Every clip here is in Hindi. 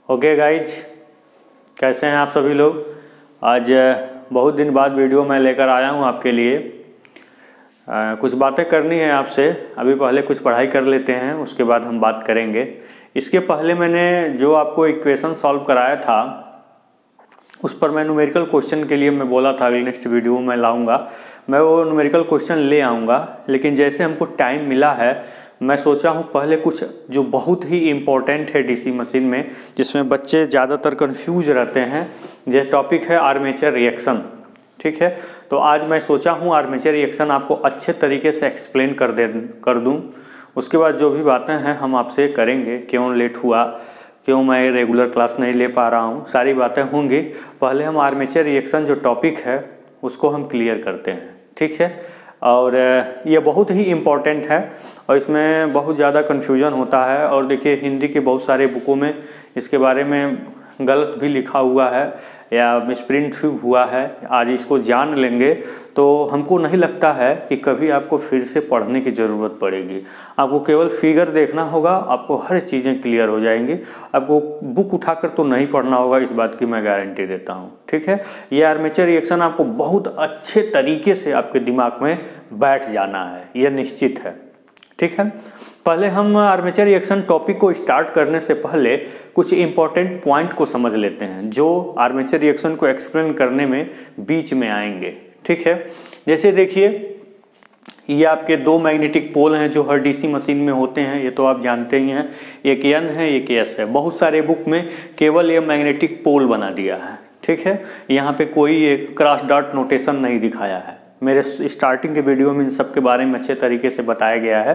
ओके गाइज, कैसे हैं आप सभी लोग। आज बहुत दिन बाद वीडियो मैं लेकर आया हूं आपके लिए। कुछ बातें करनी है आपसे। अभी पहले कुछ पढ़ाई कर लेते हैं, उसके बाद हम बात करेंगे। इसके पहले मैंने जो आपको इक्वेशन सॉल्व कराया था उस पर मैं न्यूमेरिकल क्वेश्चन के लिए मैं बोला था अगली नेक्स्ट वीडियो में लाऊंगा। मैं वो न्यूमेरिकल क्वेश्चन ले आऊँगा, लेकिन जैसे हमको टाइम मिला है मैं सोचा हूँ पहले कुछ जो बहुत ही इम्पोर्टेंट है डीसी मशीन में, जिसमें बच्चे ज़्यादातर कंफ्यूज रहते हैं। यह टॉपिक है आर्मेचर रिएक्शन। ठीक है, तो आज मैं सोचा हूँ आर्मेचर रिएक्शन आपको अच्छे तरीके से एक्सप्लेन कर दूँ। उसके बाद जो भी बातें हैं हम आपसे करेंगे, क्यों लेट हुआ, क्यों मैं रेगुलर क्लास नहीं ले पा रहा हूँ, सारी बातें होंगी। पहले हम आर्मेचर रिएक्शन जो टॉपिक है उसको हम क्लियर करते हैं। ठीक है, और ये बहुत ही इम्पॉर्टेंट है और इसमें बहुत ज़्यादा कन्फ्यूजन होता है। और देखिए हिंदी के बहुत सारे बुकों में इसके बारे में गलत भी लिखा हुआ है या मिसप्रिंट हुआ है। आज इसको जान लेंगे तो हमको नहीं लगता है कि कभी आपको फिर से पढ़ने की ज़रूरत पड़ेगी। आपको केवल फिगर देखना होगा, आपको हर चीज़ें क्लियर हो जाएंगी। आपको बुक उठाकर तो नहीं पढ़ना होगा, इस बात की मैं गारंटी देता हूँ। ठीक है, ये आर्मेचर रिएक्शन आपको बहुत अच्छे तरीके से आपके दिमाग में बैठ जाना है, यह निश्चित है। ठीक है, पहले हम आर्मेचर रिएक्शन टॉपिक को स्टार्ट करने से पहले कुछ इंपॉर्टेंट पॉइंट को समझ लेते हैं जो आर्मेचर रिएक्शन को एक्सप्लेन करने में बीच में आएंगे। ठीक है, जैसे देखिए ये आपके दो मैग्नेटिक पोल हैं जो हर डीसी मशीन में होते हैं, ये तो आप जानते ही हैं। एक एन है, एक एस है। बहुत सारे बुक में केवल ये मैग्नेटिक पोल बना दिया है। ठीक है, यहाँ पे कोई एक क्रॉस डॉट नोटेशन नहीं दिखाया है। मेरे स्टार्टिंग के वीडियो में इन सब के बारे में अच्छे तरीके से बताया गया है,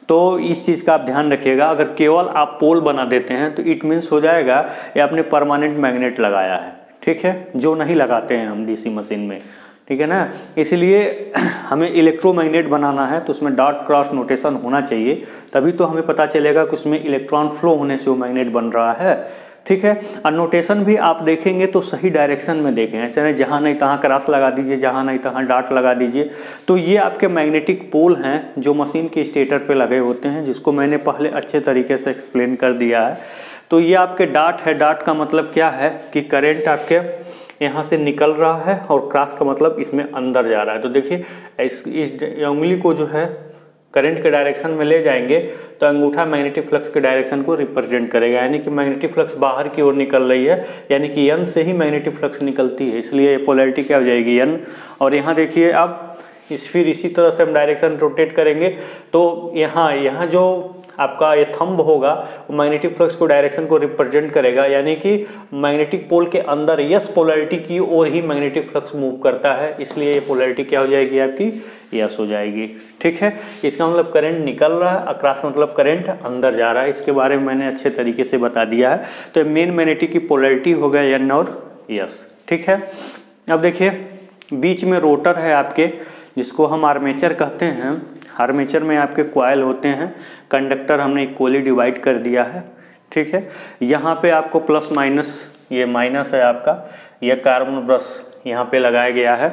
तो इस चीज़ का आप ध्यान रखिएगा। अगर केवल आप पोल बना देते हैं तो इट मीन्स हो जाएगा ये आपने परमानेंट मैग्नेट लगाया है। ठीक है, जो नहीं लगाते हैं हम डीसी मशीन में। ठीक है ना, इसलिए हमें इलेक्ट्रोमैग्नेट बनाना है तो उसमें डॉट क्रॉस नोटेशन होना चाहिए, तभी तो हमें पता चलेगा कि उसमें इलेक्ट्रॉन फ्लो होने से वो मैग्नेट बन रहा है। ठीक है, और नोटेशन भी आप देखेंगे तो सही डायरेक्शन में देखें, ऐसे नहीं जहाँ नहीं तहाँ क्रॉस लगा दीजिए, जहाँ नहीं तहाँ डॉट लगा दीजिए। तो ये आपके मैग्नेटिक पोल हैं जो मशीन के स्टेटर पे लगे होते हैं, जिसको मैंने पहले अच्छे तरीके से एक्सप्लेन कर दिया है। तो ये आपके डॉट है। डॉट का मतलब क्या है कि करंट आपके यहाँ से निकल रहा है और क्रॉस का मतलब इसमें अंदर जा रहा है। तो देखिए इस उंगली को जो है करंट के डायरेक्शन में ले जाएंगे तो अंगूठा मैग्नेटिक फ्लक्स के डायरेक्शन को रिप्रेजेंट करेगा, यानी कि मैग्नेटिक फ्लक्स बाहर की ओर निकल रही है, यानी कि एन से ही मैग्नेटिक फ्लक्स निकलती है, इसलिए पोलैरिटी क्या हो जाएगी एन। और यहाँ देखिए आप फिर इसी तरह से हम डायरेक्शन रोटेट करेंगे तो यहाँ जो आपका ये थंब होगा वो मैग्नेटिक फ्लक्स को डायरेक्शन को रिप्रेजेंट करेगा, यानी कि मैग्नेटिक पोल के अंदर यस पोलैरिटी की ओर ही मैग्नेटिक फ्लक्स मूव करता है, इसलिए ये पोलैरिटी क्या हो जाएगी आपकी यस हो जाएगी। ठीक है, इसका मतलब करंट निकल रहा है, अक्रॉस का मतलब करंट अंदर जा रहा है। इसके बारे में मैंने अच्छे तरीके से बता दिया है। तो मेन मैग्नेटिक की पोलैरिटी हो गया एन और यस। ठीक है, अब देखिए बीच में रोटर है आपके, जिसको हम आर्मेचर कहते हैं। आर्मेचर में आपके कॉइल होते हैं, कंडक्टर हमने इक्वली डिवाइड कर दिया है। ठीक है, यहाँ पे आपको प्लस माइनस, ये माइनस है आपका, यह कार्बन ब्रश यहाँ पे लगाया गया है।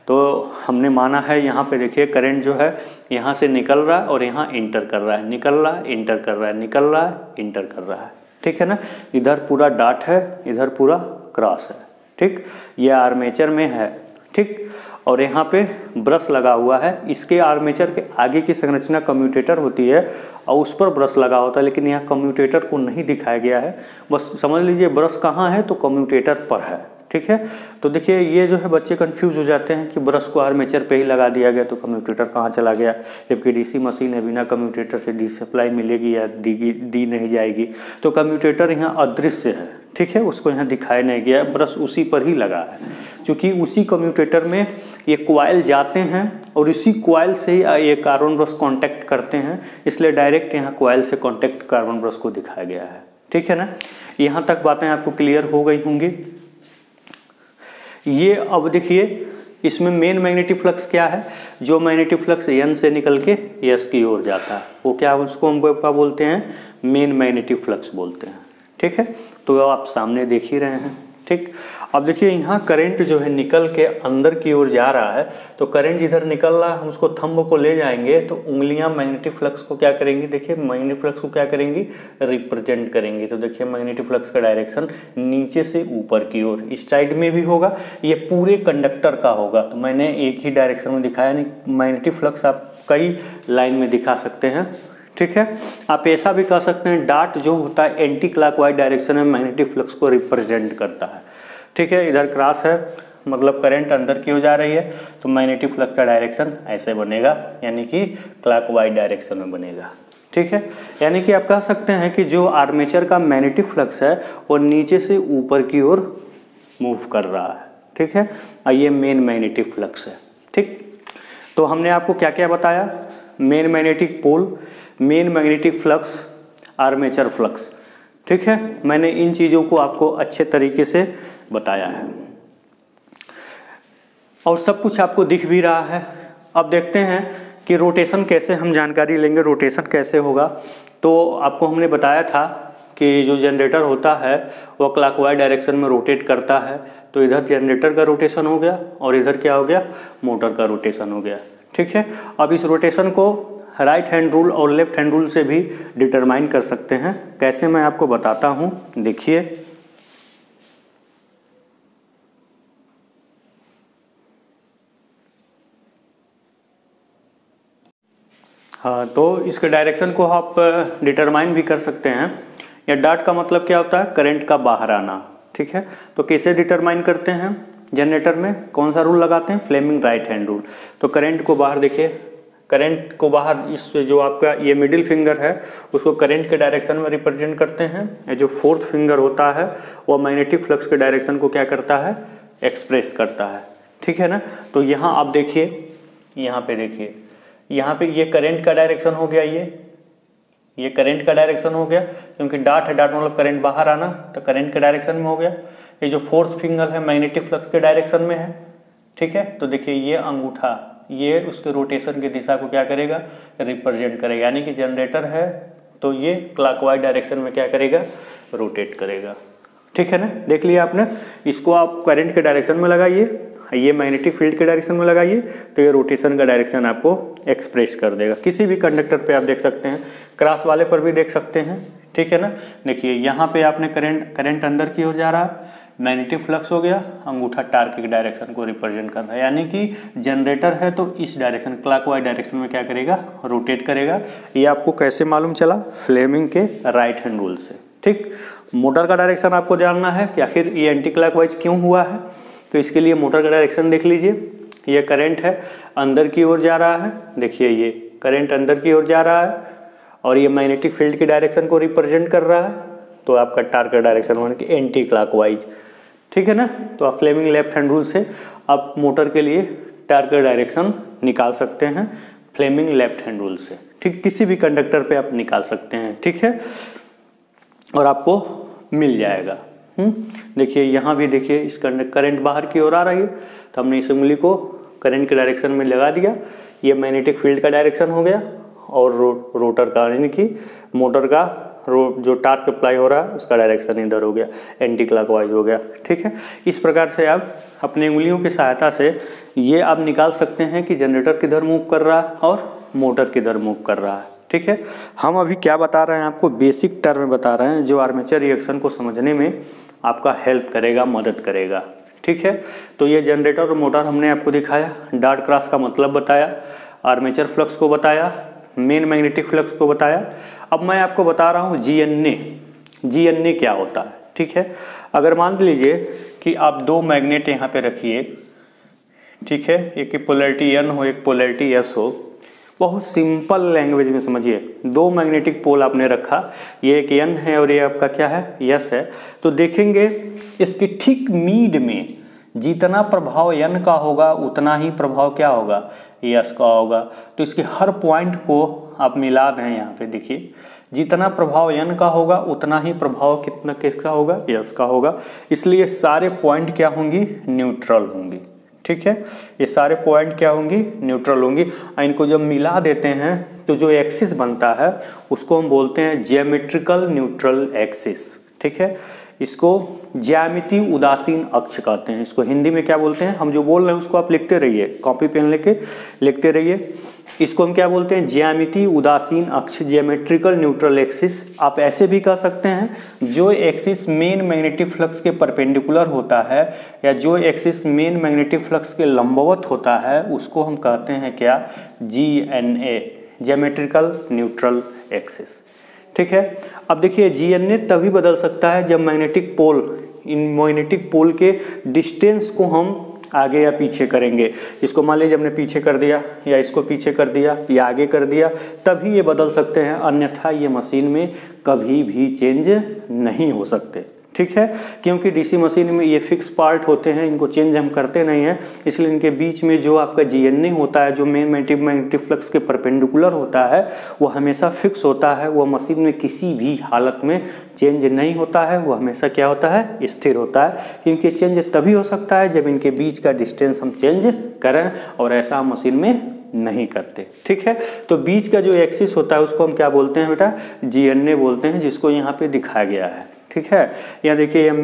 तो हमने माना है यहाँ पे देखिए करंट जो है यहाँ से निकल रहा है और यहाँ इंटर कर रहा है, निकल रहा है इंटर कर रहा है, निकल रहा है इंटर कर रहा है। ठीक है ना, इधर पूरा डॉट है, इधर पूरा क्रॉस है। ठीक, यह आर्मेचर में है। ठीक, और यहाँ पे ब्रश लगा हुआ है। इसके आर्मेचर के आगे की संरचना कम्यूटेटर होती है और उस पर ब्रश लगा होता है, लेकिन यहाँ कम्यूटेटर को नहीं दिखाया गया है। बस समझ लीजिए ब्रश कहाँ है तो कम्यूटेटर पर है। ठीक है, तो देखिए ये जो है बच्चे कंफ्यूज हो जाते हैं कि ब्रश को आर्मेचर पे ही लगा दिया गया तो कम्यूटेटर कहाँ चला गया, जबकि डीसी मशीन है, बिना कम्यूटेटर से डी सप्लाई मिलेगी या दी नहीं जाएगी। तो कम्यूटेटर यहाँ अदृश्य है। ठीक है, उसको यहाँ दिखाया नहीं गया, ब्रश उसी पर ही लगा है, क्योंकि उसी कम्यूटेटर में ये कॉइल जाते हैं और इसी कॉइल से ही ये कार्बन ब्रश कांटेक्ट करते हैं, इसलिए डायरेक्ट यहाँ कॉइल से कांटेक्ट कार्बन ब्रश को दिखाया गया है। ठीक है ना, यहाँ तक बातें आपको क्लियर हो गई होंगी। ये अब देखिए इसमें मेन मैग्नेटिक फ्लक्स क्या है, जो मैग्नेटिक फ्लक्स एन से निकल के एस की ओर जाता है वो क्या, उसको हम क्या बोलते हैं, मेन मैग्नेटिक फ्लक्स बोलते हैं। ठीक है, तो आप सामने देख ही रहे हैं। ठीक। अब देखिए यहाँ करंट जो है निकल के अंदर की ओर जा रहा है, तो करंट इधर निकल रहा है, हम उसको थंब को ले जाएंगे तो उंगलियां मैग्नेटिक फ्लक्स को क्या करेंगी, देखिए मैग्नेटिक फ्लक्स को क्या करेंगी, रिप्रेजेंट करेंगे। तो देखिए मैग्नेटिक फ्लक्स का डायरेक्शन नीचे से ऊपर की ओर, इस साइड में भी होगा, ये पूरे कंडक्टर का होगा। तो मैंने एक ही डायरेक्शन में दिखाया, नहीं मैग्नेटिक फ्लक्स आप कई लाइन में दिखा सकते हैं, ठीक है। आप ऐसा भी कह सकते हैं डार्ट जो होता है एंटी क्लॉकवाइज डायरेक्शन में मैग्नेटिक फ्लक्स को रिप्रेजेंट करता है, ठीक है। इधर क्रॉस है मतलब करंट अंदर की ओर जा रही है, तो मैग्नेटिक फ्लक्स का डायरेक्शन ऐसे बनेगा, यानी कि क्लॉकवाइज डायरेक्शन में बनेगा, ठीक है। यानी कि आप कह सकते हैं कि जो आर्मेचर का मैग्नेटिक फ्लक्स है वो नीचे से ऊपर की ओर मूव कर रहा है, ठीक है। और ये मेन मैग्नेटिक फ्लक्स है, ठीक। तो हमने आपको क्या क्या बताया, main magnetic pole, main magnetic flux, armature flux, ठीक है। मैंने इन चीज़ों को आपको अच्छे तरीके से बताया है और सब कुछ आपको दिख भी रहा है। अब देखते हैं कि रोटेशन कैसे हम जानकारी लेंगे, रोटेशन कैसे होगा। तो आपको हमने बताया था कि जो जनरेटर होता है वो क्लॉकवाइज डायरेक्शन में रोटेट करता है, तो इधर जनरेटर का रोटेशन हो गया और इधर क्या हो गया, मोटर का रोटेशन हो गया, ठीक है। अब इस रोटेशन को राइट हैंड रूल और लेफ्ट हैंड रूल से भी डिटरमाइन कर सकते हैं। कैसे, मैं आपको बताता हूँ, देखिए। हाँ, तो इसके डायरेक्शन को आप डिटरमाइन भी कर सकते हैं। या डॉट का मतलब क्या होता है, करंट का बाहर आना, ठीक है। तो कैसे डिटरमाइन करते हैं, जनरेटर में कौन सा रूल लगाते हैं, फ्लेमिंग राइट हैंड रूल। तो करंट को बाहर, देखिए करंट को बाहर, इस जो आपका ये मिडिल फिंगर है उसको करंट के डायरेक्शन में रिप्रेजेंट करते हैं। ये जो फोर्थ फिंगर होता है वो मैग्नेटिक फ्लक्स के डायरेक्शन को क्या करता है, एक्सप्रेस करता है, ठीक है ना। तो यहाँ आप देखिए, यहाँ पे देखिए, यहाँ पे ये करंट का डायरेक्शन हो गया, ये करंट का डायरेक्शन हो गया, क्योंकि डॉट है, डॉट मतलब करंट बाहर आना, तो करंट के डायरेक्शन में हो गया। ये जो फोर्थ फिंगर है मैग्नेटिक फ्लक्स के डायरेक्शन में है, ठीक है। तो देखिए ये अंगूठा, ये उसके रोटेशन की दिशा को क्या करेगा, रिप्रेजेंट करेगा, यानी कि जनरेटर है तो ये क्लॉकवाइज डायरेक्शन में क्या करेगा, रोटेट करेगा, ठीक है ना। देख लिया आपने, इसको आप करंट के डायरेक्शन में लगाइए, ये मैग्नेटिक फील्ड के डायरेक्शन में लगाइए, तो ये रोटेशन का डायरेक्शन आपको एक्सप्रेस कर देगा। किसी भी कंडक्टर पे आप देख सकते हैं, क्रॉस वाले पर भी देख सकते हैं, ठीक है ना। देखिए यहाँ पे आपने करंट अंदर की ओर जा रहा, मैग्नेटिक फ्लक्स हो गया, अंगूठा टार्क के डायरेक्शन को रिप्रेजेंट कर रहा है, यानी कि जनरेटर है तो इस डायरेक्शन क्लॉकवाइज डायरेक्शन में क्या करेगा, रोटेट करेगा। ये आपको कैसे मालूम चला, फ्लेमिंग के राइट हैंड रूल से, ठीक। मोटर का डायरेक्शन आपको जानना है कि आखिर ये एंटी क्लॉकवाइज क्यों हुआ है, तो इसके लिए मोटर का डायरेक्शन देख लीजिए। ये करंट है अंदर की ओर जा रहा है, देखिए ये करंट अंदर की ओर जा रहा है और ये मैग्नेटिक फील्ड की डायरेक्शन को रिप्रेजेंट कर रहा है, तो आपका टार्क का डायरेक्शन होने की एंटी क्लॉकवाइज, ठीक है ना। तो आप फ्लेमिंग लेफ्ट हैंड रूल से आप मोटर के लिए टार्क का डायरेक्शन निकाल सकते हैं, फ्लेमिंग लेफ्ट हैंड रूल से, ठीक। किसी भी कंडक्टर पे आप निकाल सकते हैं, ठीक है, और आपको मिल जाएगा। देखिए यहाँ भी देखिए, इस करंट बाहर की ओर आ रही है, तो हमने इस उंगली को करंट के डायरेक्शन में लगा दिया, ये मैग्नेटिक फील्ड का डायरेक्शन हो गया और रोटर का, यानी कि मोटर का जो टार्क अप्लाई हो रहा है उसका डायरेक्शन इधर हो गया, एंटी क्लॉकवाइज हो गया, ठीक है। इस प्रकार से आप अपनी उंगलियों की सहायता से ये आप निकाल सकते हैं कि जनरेटर किधर मूव कर रहा है और मोटर किधर मूव कर रहा है, ठीक है। हम अभी क्या बता रहे हैं, आपको बेसिक टर्म बता रहे हैं जो आर्मेचर रिएक्शन को समझने में आपका हेल्प करेगा, मदद करेगा, ठीक है। तो ये जनरेटर और मोटर हमने आपको दिखाया, डॉट क्रॉस का मतलब बताया, आर्मेचर फ्लक्स को बताया, मेन मैग्नेटिक फ्लक्स को बताया। अब मैं आपको बता रहा हूँ जीएनए क्या होता है, ठीक है। अगर मान लीजिए कि आप दो मैग्नेट यहाँ पे रखिए, ठीक है, एक की पोलैरिटी N हो, एक पोलैरिटी S हो, बहुत सिंपल लैंग्वेज में समझिए, दो मैग्नेटिक पोल आपने रखा, ये एक N है और ये आपका क्या है, S है। तो देखेंगे इसकी ठीक मीड में जितना प्रभाव N का होगा उतना ही प्रभाव क्या होगा, S का होगा। तो इसके हर पॉइंट को आप मिला दें, यहाँ पे देखिए, जितना प्रभाव N का होगा उतना ही प्रभाव किसका होगा, S का होगा। इसलिए सारे पॉइंट क्या होंगी, न्यूट्रल होंगी, ठीक है। ये सारे पॉइंट क्या होंगी, न्यूट्रल होंगी। इनको जब मिला देते हैं तो जो एक्सिस बनता है उसको हम बोलते हैं ज्योमेट्रिकल न्यूट्रल एक्सिस, ठीक है। इसको ज्यामिति उदासीन अक्ष कहते हैं। इसको हिंदी में क्या बोलते हैं, हम जो बोल रहे हैं उसको आप लिखते रहिए, कॉपी पेन लेके लिखते रहिए। इसको हम क्या बोलते हैं, ज्यामिति उदासीन अक्ष, ज्योमेट्रिकल न्यूट्रल एक्सिस। आप ऐसे भी कह सकते हैं जो एक्सिस मेन मैग्नेटिक फ्लक्स के परपेंडिकुलर होता है या जो एक्सिस मेन मैग्नेटिक फ्लक्स के लंबवत होता है उसको हम कहते हैं क्या, GNA, ज्योमेट्रिकल न्यूट्रल एक्सिस। ठीक है। अब देखिए GNA तभी बदल सकता है जब magnetic pole, in magnetic pole के डिस्टेंस को हम आगे या पीछे करेंगे। इसको मान लीजिए हमने पीछे कर दिया या इसको पीछे कर दिया या आगे कर दिया, तभी ये बदल सकते हैं, अन्यथा ये मशीन में कभी भी चेंज नहीं हो सकते। ठीक है, क्योंकि डीसी मशीन में ये फिक्स पार्ट होते हैं, इनको चेंज हम करते नहीं हैं, इसलिए इनके बीच में जो आपका GNA होता है, जो मेन मैग्नेटिक फ्लक्स के परपेंडिकुलर होता है, वो हमेशा फिक्स होता है। वो मशीन में किसी भी हालत में चेंज नहीं होता है, वो हमेशा क्या होता है, स्थिर होता है। क्योंकि चेंज तभी हो सकता है जब इनके बीच का डिस्टेंस हम चेंज करें, और ऐसा हम मशीन में नहीं करते। ठीक है, तो बीच का जो एक्सिस होता है उसको हम क्या बोलते हैं बेटा, GNA बोलते हैं, जिसको यहाँ पे दिखाया गया है। ठीक है, यहाँ देखिए हम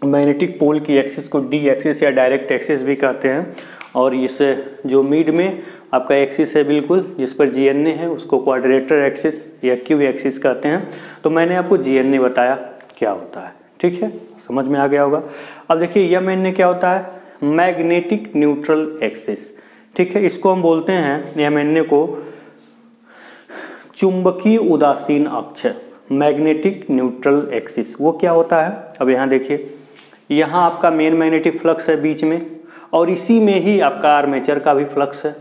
मैग्नेटिक पोल की एक्सिस को D एक्सिस या डायरेक्ट एक्सिस भी कहते हैं, और इस जो मिड में आपका एक्सिस है बिल्कुल जिस पर GNA है उसको क्वाड्रेटर एक्सिस या Q एक्सिस कहते हैं। तो मैंने आपको GNA बताया क्या होता है। ठीक है, समझ में आ गया होगा। अब देखिए MNA क्या होता है, मैग्नेटिक न्यूट्रल एक्सिस। ठीक है, इसको हम बोलते हैं MNA को चुंबकीय उदासीन अक्ष, मैग्नेटिक न्यूट्रल एक्सिस। वो क्या होता है, अब यहाँ देखिए, यहाँ आपका मेन मैग्नेटिक फ्लक्स है बीच में, और इसी में ही आपका आर्मेचर का भी फ्लक्स है।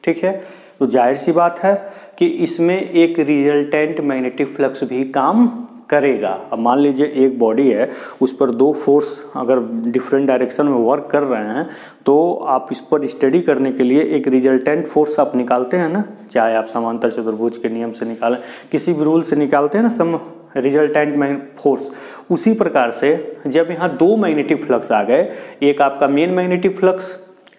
ठीक है, तो जाहिर सी बात है कि इसमें एक रिजल्टेंट मैग्नेटिक फ्लक्स भी काम करेगा। अब मान लीजिए एक बॉडी है, उस पर दो फोर्स अगर डिफरेंट डायरेक्शन में वर्क कर रहे हैं, तो आप इस पर स्टडी करने के लिए एक रिजल्टेंट फोर्स आप निकालते हैं ना, चाहे आप समांतर चतुर्भुज के नियम से निकालें, किसी भी रूल से निकालते हैं ना सम रिजल्टेंट फोर्स। उसी प्रकार से जब यहाँ दो मैग्नेटिक फ्लक्स आ गए, एक आपका मेन मैग्नेटिक फ्लक्स,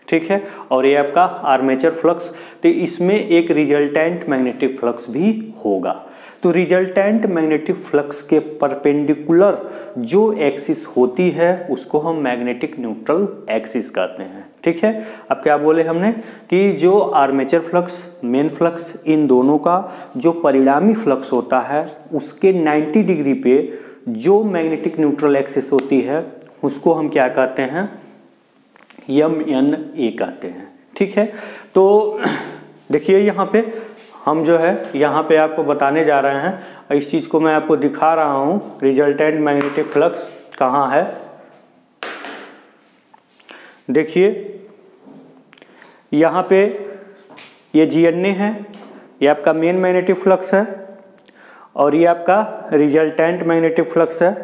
ठीक है, और ये आपका आर्मेचर फ्लक्स, तो इसमें एक रिजल्टेंट मैग्नेटिक फ्लक्स भी होगा। तो रिजल्टेंट मैग्नेटिक फ्लक्स के परपेंडिकुलर जो एक्सिस होती है उसको हम मैग्नेटिक न्यूट्रल एक्सिस कहते हैं। ठीक है, अब क्या बोले हमने कि जो आर्मेचर फ्लक्स, मेन फ्लक्स, इन दोनों का जो परिणामी फ्लक्स होता है उसके 90 डिग्री पे जो मैग्नेटिक न्यूट्रल एक्सिस होती है उसको हम क्या कहते हैं, MNA कहते हैं। ठीक है, तो देखिए यहाँ पे हम जो है यहाँ पे आपको बताने जा रहे हैं, इस चीज़ को मैं आपको दिखा रहा हूँ, रिजल्टेंट मैग्नेटिक फ्लक्स कहाँ है। देखिए यहाँ पे ये GNA है, ये आपका मेन मैग्नेटिक फ्लक्स है, और ये आपका रिजल्टेंट मैग्नेटिक फ्लक्स है,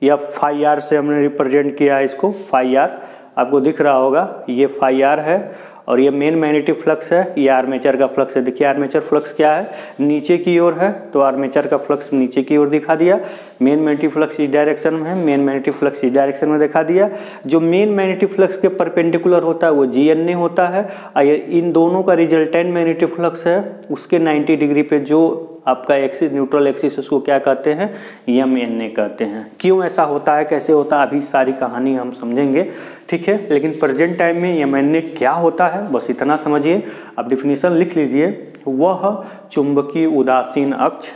या फाई आर से हमने रिप्रेजेंट किया है इसको, फाई आर आपको दिख रहा होगा, ये फाई आर है, और ये मेन मैग्नेटिक फ्लक्स है, ये आर्मेचर का फ्लक्स है। देखिए आर्मेचर फ्लक्स क्या है, नीचे की ओर है, तो आर्मेचर का फ्लक्स नीचे की ओर दिखा दिया। मेन मैग्नेटिक फ्लक्स इस डायरेक्शन में है, मेन मैग्नेटिक फ्लक्स इस डायरेक्शन में दिखा दिया। जो मेन मैग्नेटिक फ्लक्स के परपेंडिकुलर होता है वो GNA होता है, और इन दोनों का रिजल्टेंट मैग्नेटिक फ्लक्स है, उसके 90 डिग्री पे जो आपका एक्सिस, न्यूट्रल एक्सिस, उसको क्या कहते हैं, MNA कहते हैं। क्यों ऐसा होता है, कैसे होता है, अभी सारी कहानी हम समझेंगे। ठीक है, लेकिन प्रेजेंट टाइम में MNA क्या होता है बस इतना समझिए। अब डिफिनीशन लिख लीजिए, वह चुंबकीय उदासीन अक्ष,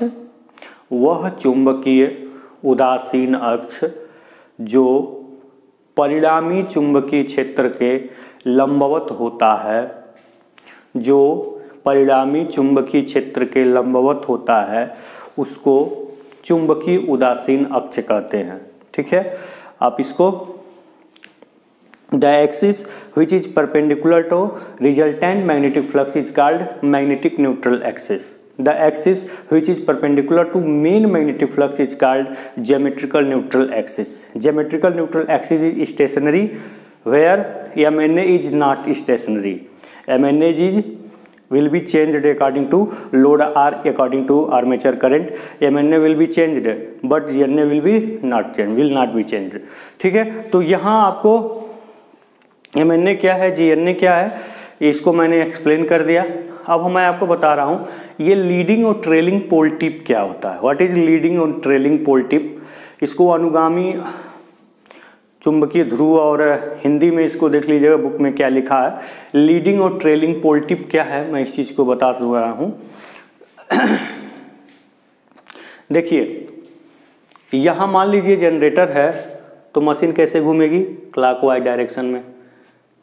वह चुंबकीय उदासीन अक्ष जो परिणामी चुंबकीय क्षेत्र के लंबवत होता है, जो परिणामी चुंबकीय क्षेत्र के लंबवत होता है, उसको चुंबकीय उदासीन अक्ष कहते हैं। ठीक है, आप इसको the axis which is perpendicular to resultant magnetic flux is called magnetic neutral axis. The axis which is perpendicular to main magnetic flux is called geometrical neutral axis. Geometrical neutral axis is stationary where MNA is not stationary. MNA is will be changed according to load R, according to armature current. MNA will be changed but GNA will be not changed, will not be changed. ठीक है, तो यहाँ आपको MNA क्या है, GNA क्या है, इसको मैंने एक्सप्लेन कर दिया। अब मैं आपको बता रहा हूँ ये लीडिंग और ट्रेलिंग पोल टिप क्या होता है। व्हाट इज लीडिंग और ट्रेलिंग पोल टिप, इसको अनुगामी चुंबकीय ध्रुव, और हिंदी में इसको देख लीजिएगा बुक में क्या लिखा है, लीडिंग और ट्रेलिंग पोल टिप क्या है, मैं इस चीज़ को बता रहा हूँ। देखिए यहाँ मान लीजिए जनरेटर है तो मशीन कैसे घूमेगी, क्लॉकवाइज डायरेक्शन में,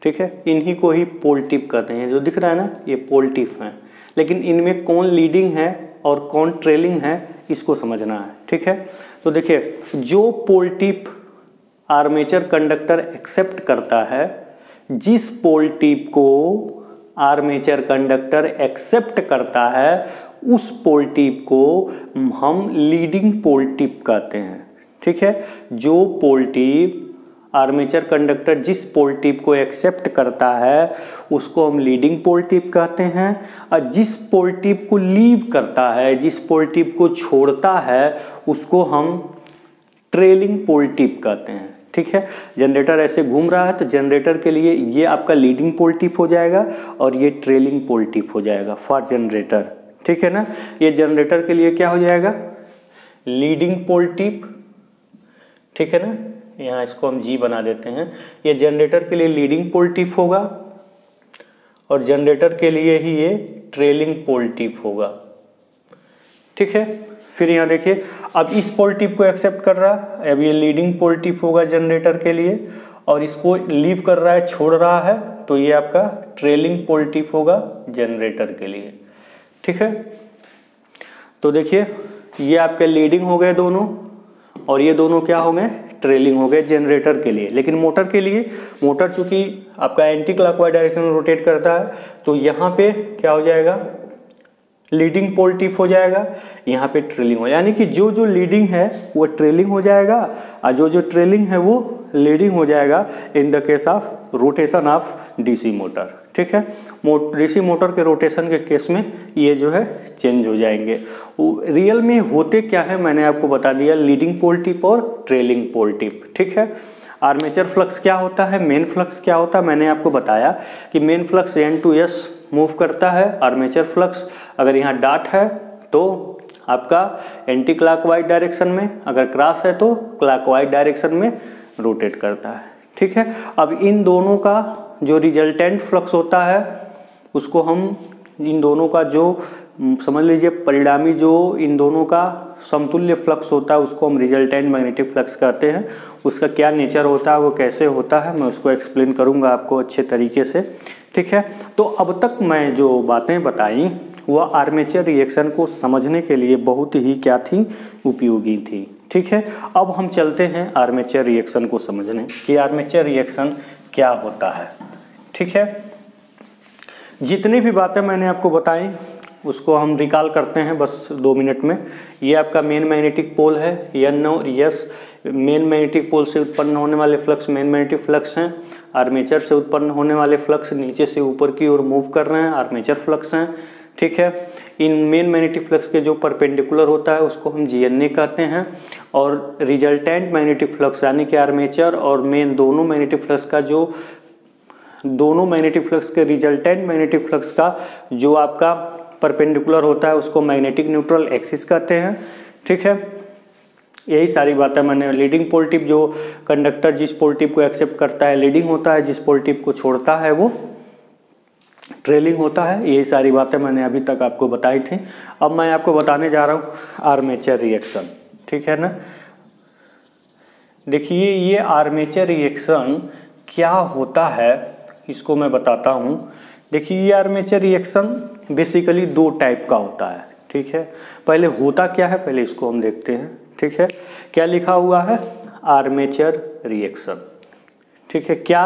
ठीक है। इन्हीं को ही पोल टिप कहते हैं, जो दिख रहा है ना ये पोल टिप है। लेकिन इनमें कौन लीडिंग है और कौन ट्रेलिंग है इसको समझना है, ठीक है। तो देखिए जो पोल टिप आर्मेचर कंडक्टर एक्सेप्ट करता है, जिस पोल टिप को आर्मेचर कंडक्टर एक्सेप्ट करता है उस पोल टिप को हम लीडिंग पोल टिप कहते हैं, ठीक है। जो पोल टिप आर्मेचर कंडक्टर जिस पोल टिप को एक्सेप्ट करता है उसको हम लीडिंग पोल टिप कहते हैं, और जिस पोल टिप को लीव करता है, जिस पोल टिप को छोड़ता है उसको हम ट्रेलिंग पोल टिप कहते हैं, ठीक है। जनरेटर ऐसे घूम रहा है तो जनरेटर के लिए ये आपका लीडिंग पोल टिप हो जाएगा और ये ट्रेलिंग पोल टिप हो जाएगा फॉर जनरेटर, ठीक है ना। ये जनरेटर के लिए क्या हो जाएगा, लीडिंग पोल टिप, ठीक है ना। यहाँ इसको हम जी बना देते हैं। ये जनरेटर के लिए लीडिंग पोल टिप होगा और जनरेटर के लिए ही ये ट्रेलिंग पोल टिप होगा, ठीक है। फिर यहाँ देखिए अब इस पोल टिप को एक्सेप्ट कर रहा है, अब ये लीडिंग पोल टिप होगा जनरेटर के लिए, और इसको लीव कर रहा है, छोड़ रहा है, तो ये आपका ट्रेलिंग पोल टिप होगा जनरेटर के लिए, ठीक है। तो देखिए ये आपके लीडिंग हो गए दोनों, और ये दोनों क्या हो गए, ट्रेलिंग हो गए जनरेटर के लिए। लेकिन मोटर के लिए, मोटर चूंकि आपका एंटी क्लॉकवाइज डायरेक्शन में रोटेट करता है तो यहाँ पे क्या हो जाएगा, लीडिंग पोल टिप हो जाएगा, यहाँ पे ट्रेलिंग हो, यानी कि जो जो लीडिंग है वो ट्रेलिंग हो जाएगा और जो जो ट्रेलिंग है वो लीडिंग हो जाएगा in the case of rotation of DC motor, ठीक है। डीसी मोटर के रोटेशन के केस में ये जो है चेंज हो जाएंगे। रियल में होते क्या है मैंने आपको बता दिया, लीडिंग पोल टिप और ट्रेलिंग पोल टिप, ठीक है। आर्मेचर फ्लक्स क्या होता है, मेन फ्लक्स क्या होता है, मैंने आपको बताया कि main flux N to S move करता है। आर्मेचर फ्लक्स अगर यहाँ डॉट है तो आपका एंटी क्लॉकवाइज डायरेक्शन में, अगर क्रॉस है तो क्लॉकवाइज डायरेक्शन में रोटेट करता है, ठीक है। अब इन दोनों का जो रिजल्टेंट फ्लक्स होता है उसको हम, इन दोनों का जो समझ लीजिए परिणामी जो इन दोनों का समतुल्य फ्लक्स होता है उसको हम रिजल्टेंट मैग्नेटिक फ्लक्स कहते हैं। उसका क्या नेचर होता है, वो कैसे होता है, मैं उसको एक्सप्लेन करूंगा आपको अच्छे तरीके से, ठीक है। तो अब तक मैं जो बातें बताई वह आर्मेचर रिएक्शन को समझने के लिए बहुत ही क्या थी, उपयोगी थी, ठीक है। अब हम चलते हैं आर्मेचर रिएक्शन को समझने कि आर्मेचर रिएक्शन क्या होता है, ठीक है। जितनी भी बातें मैंने आपको बताई उसको हम रिकॉल करते हैं बस 2 मिनट में। ये आपका मेन मैग्नेटिक पोल है, N और S मेन मैग्नेटिक पोल से उत्पन्न होने वाले फ्लक्स मेन मैग्नेटिक फ्लक्स हैं। आर्मेचर से उत्पन्न होने वाले फ्लक्स नीचे से ऊपर की ओर मूव कर रहे हैं, आर्मेचर फ्लक्स हैं, ठीक है। इन मेन मैग्नेटिक फ्लक्स के जो परपेंडिकुलर होता है उसको हम GNA कहते हैं, और रिजल्टेंट मैग्नेटिक फ्लक्स यानी कि आर्मेचर और मेन दोनों मैग्नेटिक फ्लक्स का जो दोनों मैग्नेटिक फ्लक्स के रिजल्टेंट मैग्नेटिक फ्लक्स का जो आपका परपेंडिकुलर होता है उसको मैग्नेटिक न्यूट्रल एक्सिस कहते हैं, ठीक है। यही सारी बातें मैंने, लीडिंग पोल टिप जो कंडक्टर जिस पोल टिप को एक्सेप्ट करता है लीडिंग होता है, जिस पोल टिप को छोड़ता है वो ट्रेलिंग होता है, यही सारी बातें मैंने अभी तक आपको बताई थी। अब मैं आपको बताने जा रहा हूँ आर्मेचर रिएक्शन, ठीक है ना। देखिए ये आर्मेचर रिएक्शन क्या होता है इसको मैं बताता हूँ। देखिए ये आर्मेचर रिएक्शन बेसिकली 2 टाइप का होता है, ठीक है। पहले होता क्या है पहले इसको हम देखते हैं, ठीक है। क्या लिखा हुआ है, आर्मेचर रिएक्शन, ठीक है। क्या,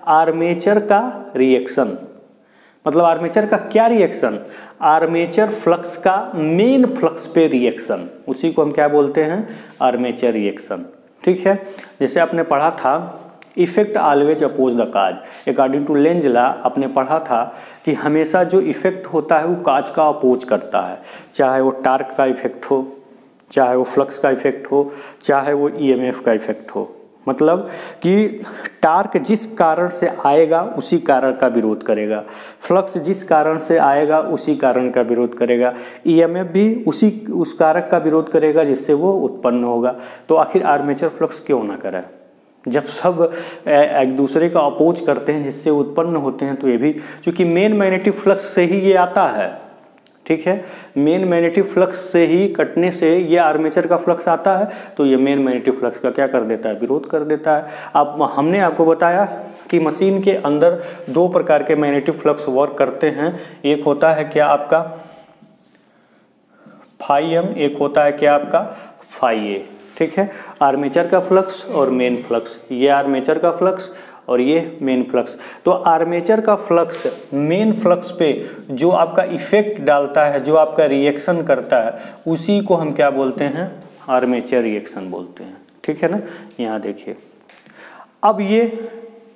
आर्मेचर का रिएक्शन, मतलब आर्मेचर का क्या रिएक्शन, आर्मेचर फ्लक्स का मेन फ्लक्स पे रिएक्शन, उसी को हम क्या बोलते हैं, आर्मेचर रिएक्शन, ठीक है। जैसे आपने पढ़ा था effect always oppose the cause, according to Lenz law आपने पढ़ा था कि हमेशा जो इफेक्ट होता है वो काज का अपोज करता है, चाहे वो टार्क का इफेक्ट हो, चाहे वो फ्लक्स का इफेक्ट हो, चाहे वो EMF का इफेक्ट हो, मतलब कि टार्क जिस कारण से आएगा उसी कारण का विरोध करेगा, फ्लक्स जिस कारण से आएगा उसी कारण का विरोध करेगा, ईएमएफ भी उस कारक का विरोध करेगा जिससे वो उत्पन्न होगा। तो आखिर आर्मेचर फ्लक्स क्यों ना करे? जब सब एक दूसरे का अपोज करते हैं जिससे उत्पन्न होते हैं, तो ये भी चूंकि मेन मैग्नेटिक फ्लक्स से ही ये आता है, ठीक है, मेन मैग्नेटिक फ्लक्स से ही कटने से ये आर्मेचर का फ्लक्स आता है, तो ये मेन मैग्नेटिक फ्लक्स का क्या कर देता है? विरोध कर देता है। अब हमने आपको बताया कि मशीन के अंदर दो प्रकार के मैग्नेटिक फ्लक्स वर्क करते हैं। एक होता है क्या आपका फाई एम, एक होता है क्या आपका फाई ए, ठीक है, आर्मेचर का फ्लक्स और मेन फ्लक्स। ये आर्मेचर का फ्लक्स और ये मेन फ्लक्स। तो आर्मेचर का फ्लक्स मेन फ्लक्स पे जो आपका इफेक्ट डालता है, जो आपका रिएक्शन करता है, उसी को हम क्या बोलते हैं? आर्मेचर रिएक्शन बोलते हैं, ठीक है ना। यहाँ देखिए, अब ये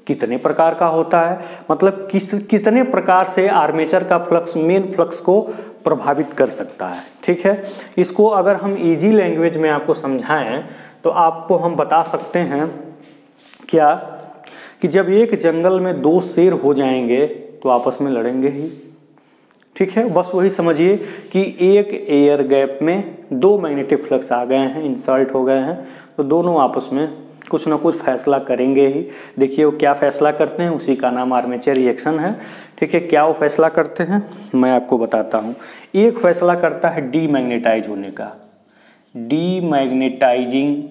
कितने प्रकार का होता है, मतलब कितने प्रकार से आर्मेचर का फ्लक्स मेन फ्लक्स को प्रभावित कर सकता है, ठीक है। इसको अगर हम इजी लैंग्वेज में आपको समझाएं तो आपको हम बता सकते हैं क्या कि जब एक जंगल में दो शेर हो जाएंगे तो आपस में लड़ेंगे ही, ठीक है। बस वही समझिए कि एक एयर गैप में दो मैग्नेटिक फ्लक्स आ गए हैं, इंसर्ट हो गए हैं, तो दोनों आपस में कुछ ना कुछ फैसला करेंगे ही। देखिए वो क्या फैसला करते हैं, उसी का नाम आर्मेचर रिएक्शन है, ठीक है। क्या वो फैसला करते हैं मैं आपको बताता हूँ। एक फैसला करता है डीमैग्नेटाइज होने का, डीमैग्नेटाइजिंग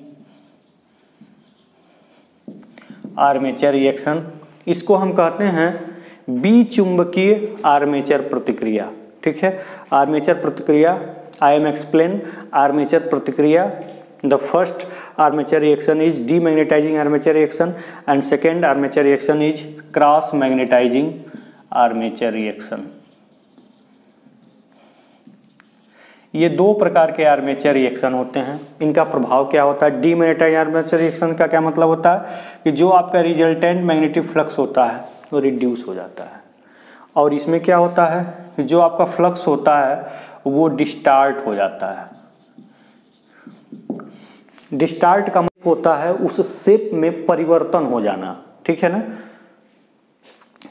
आर्मेचर रिएक्शन। इसको हम कहते हैं विचुंबकीय आर्मेचर प्रतिक्रिया, ठीक है। आर्मेचर प्रतिक्रिया, आई एम एक्सप्लेन आर्मेचर प्रतिक्रिया। The first armature reaction is demagnetizing armature reaction and second armature reaction is cross magnetizing armature reaction। ये दो प्रकार के आर्मेचर रिएक्शन होते हैं। इनका प्रभाव क्या होता है? डीमैग्नेटाइजिंग आर्मेचर रिएक्शन का क्या मतलब होता है कि जो आपका रिजल्टेंट मैग्नेटिक फ्लक्स होता है वो रिड्यूस हो जाता है, और इसमें क्या होता है कि जो आपका फ्लक्स होता है वो डिस्टार्ट हो जाता है। डिस्टार्ट का मतलब होता है उस शेप में परिवर्तन हो जाना, ठीक है ना।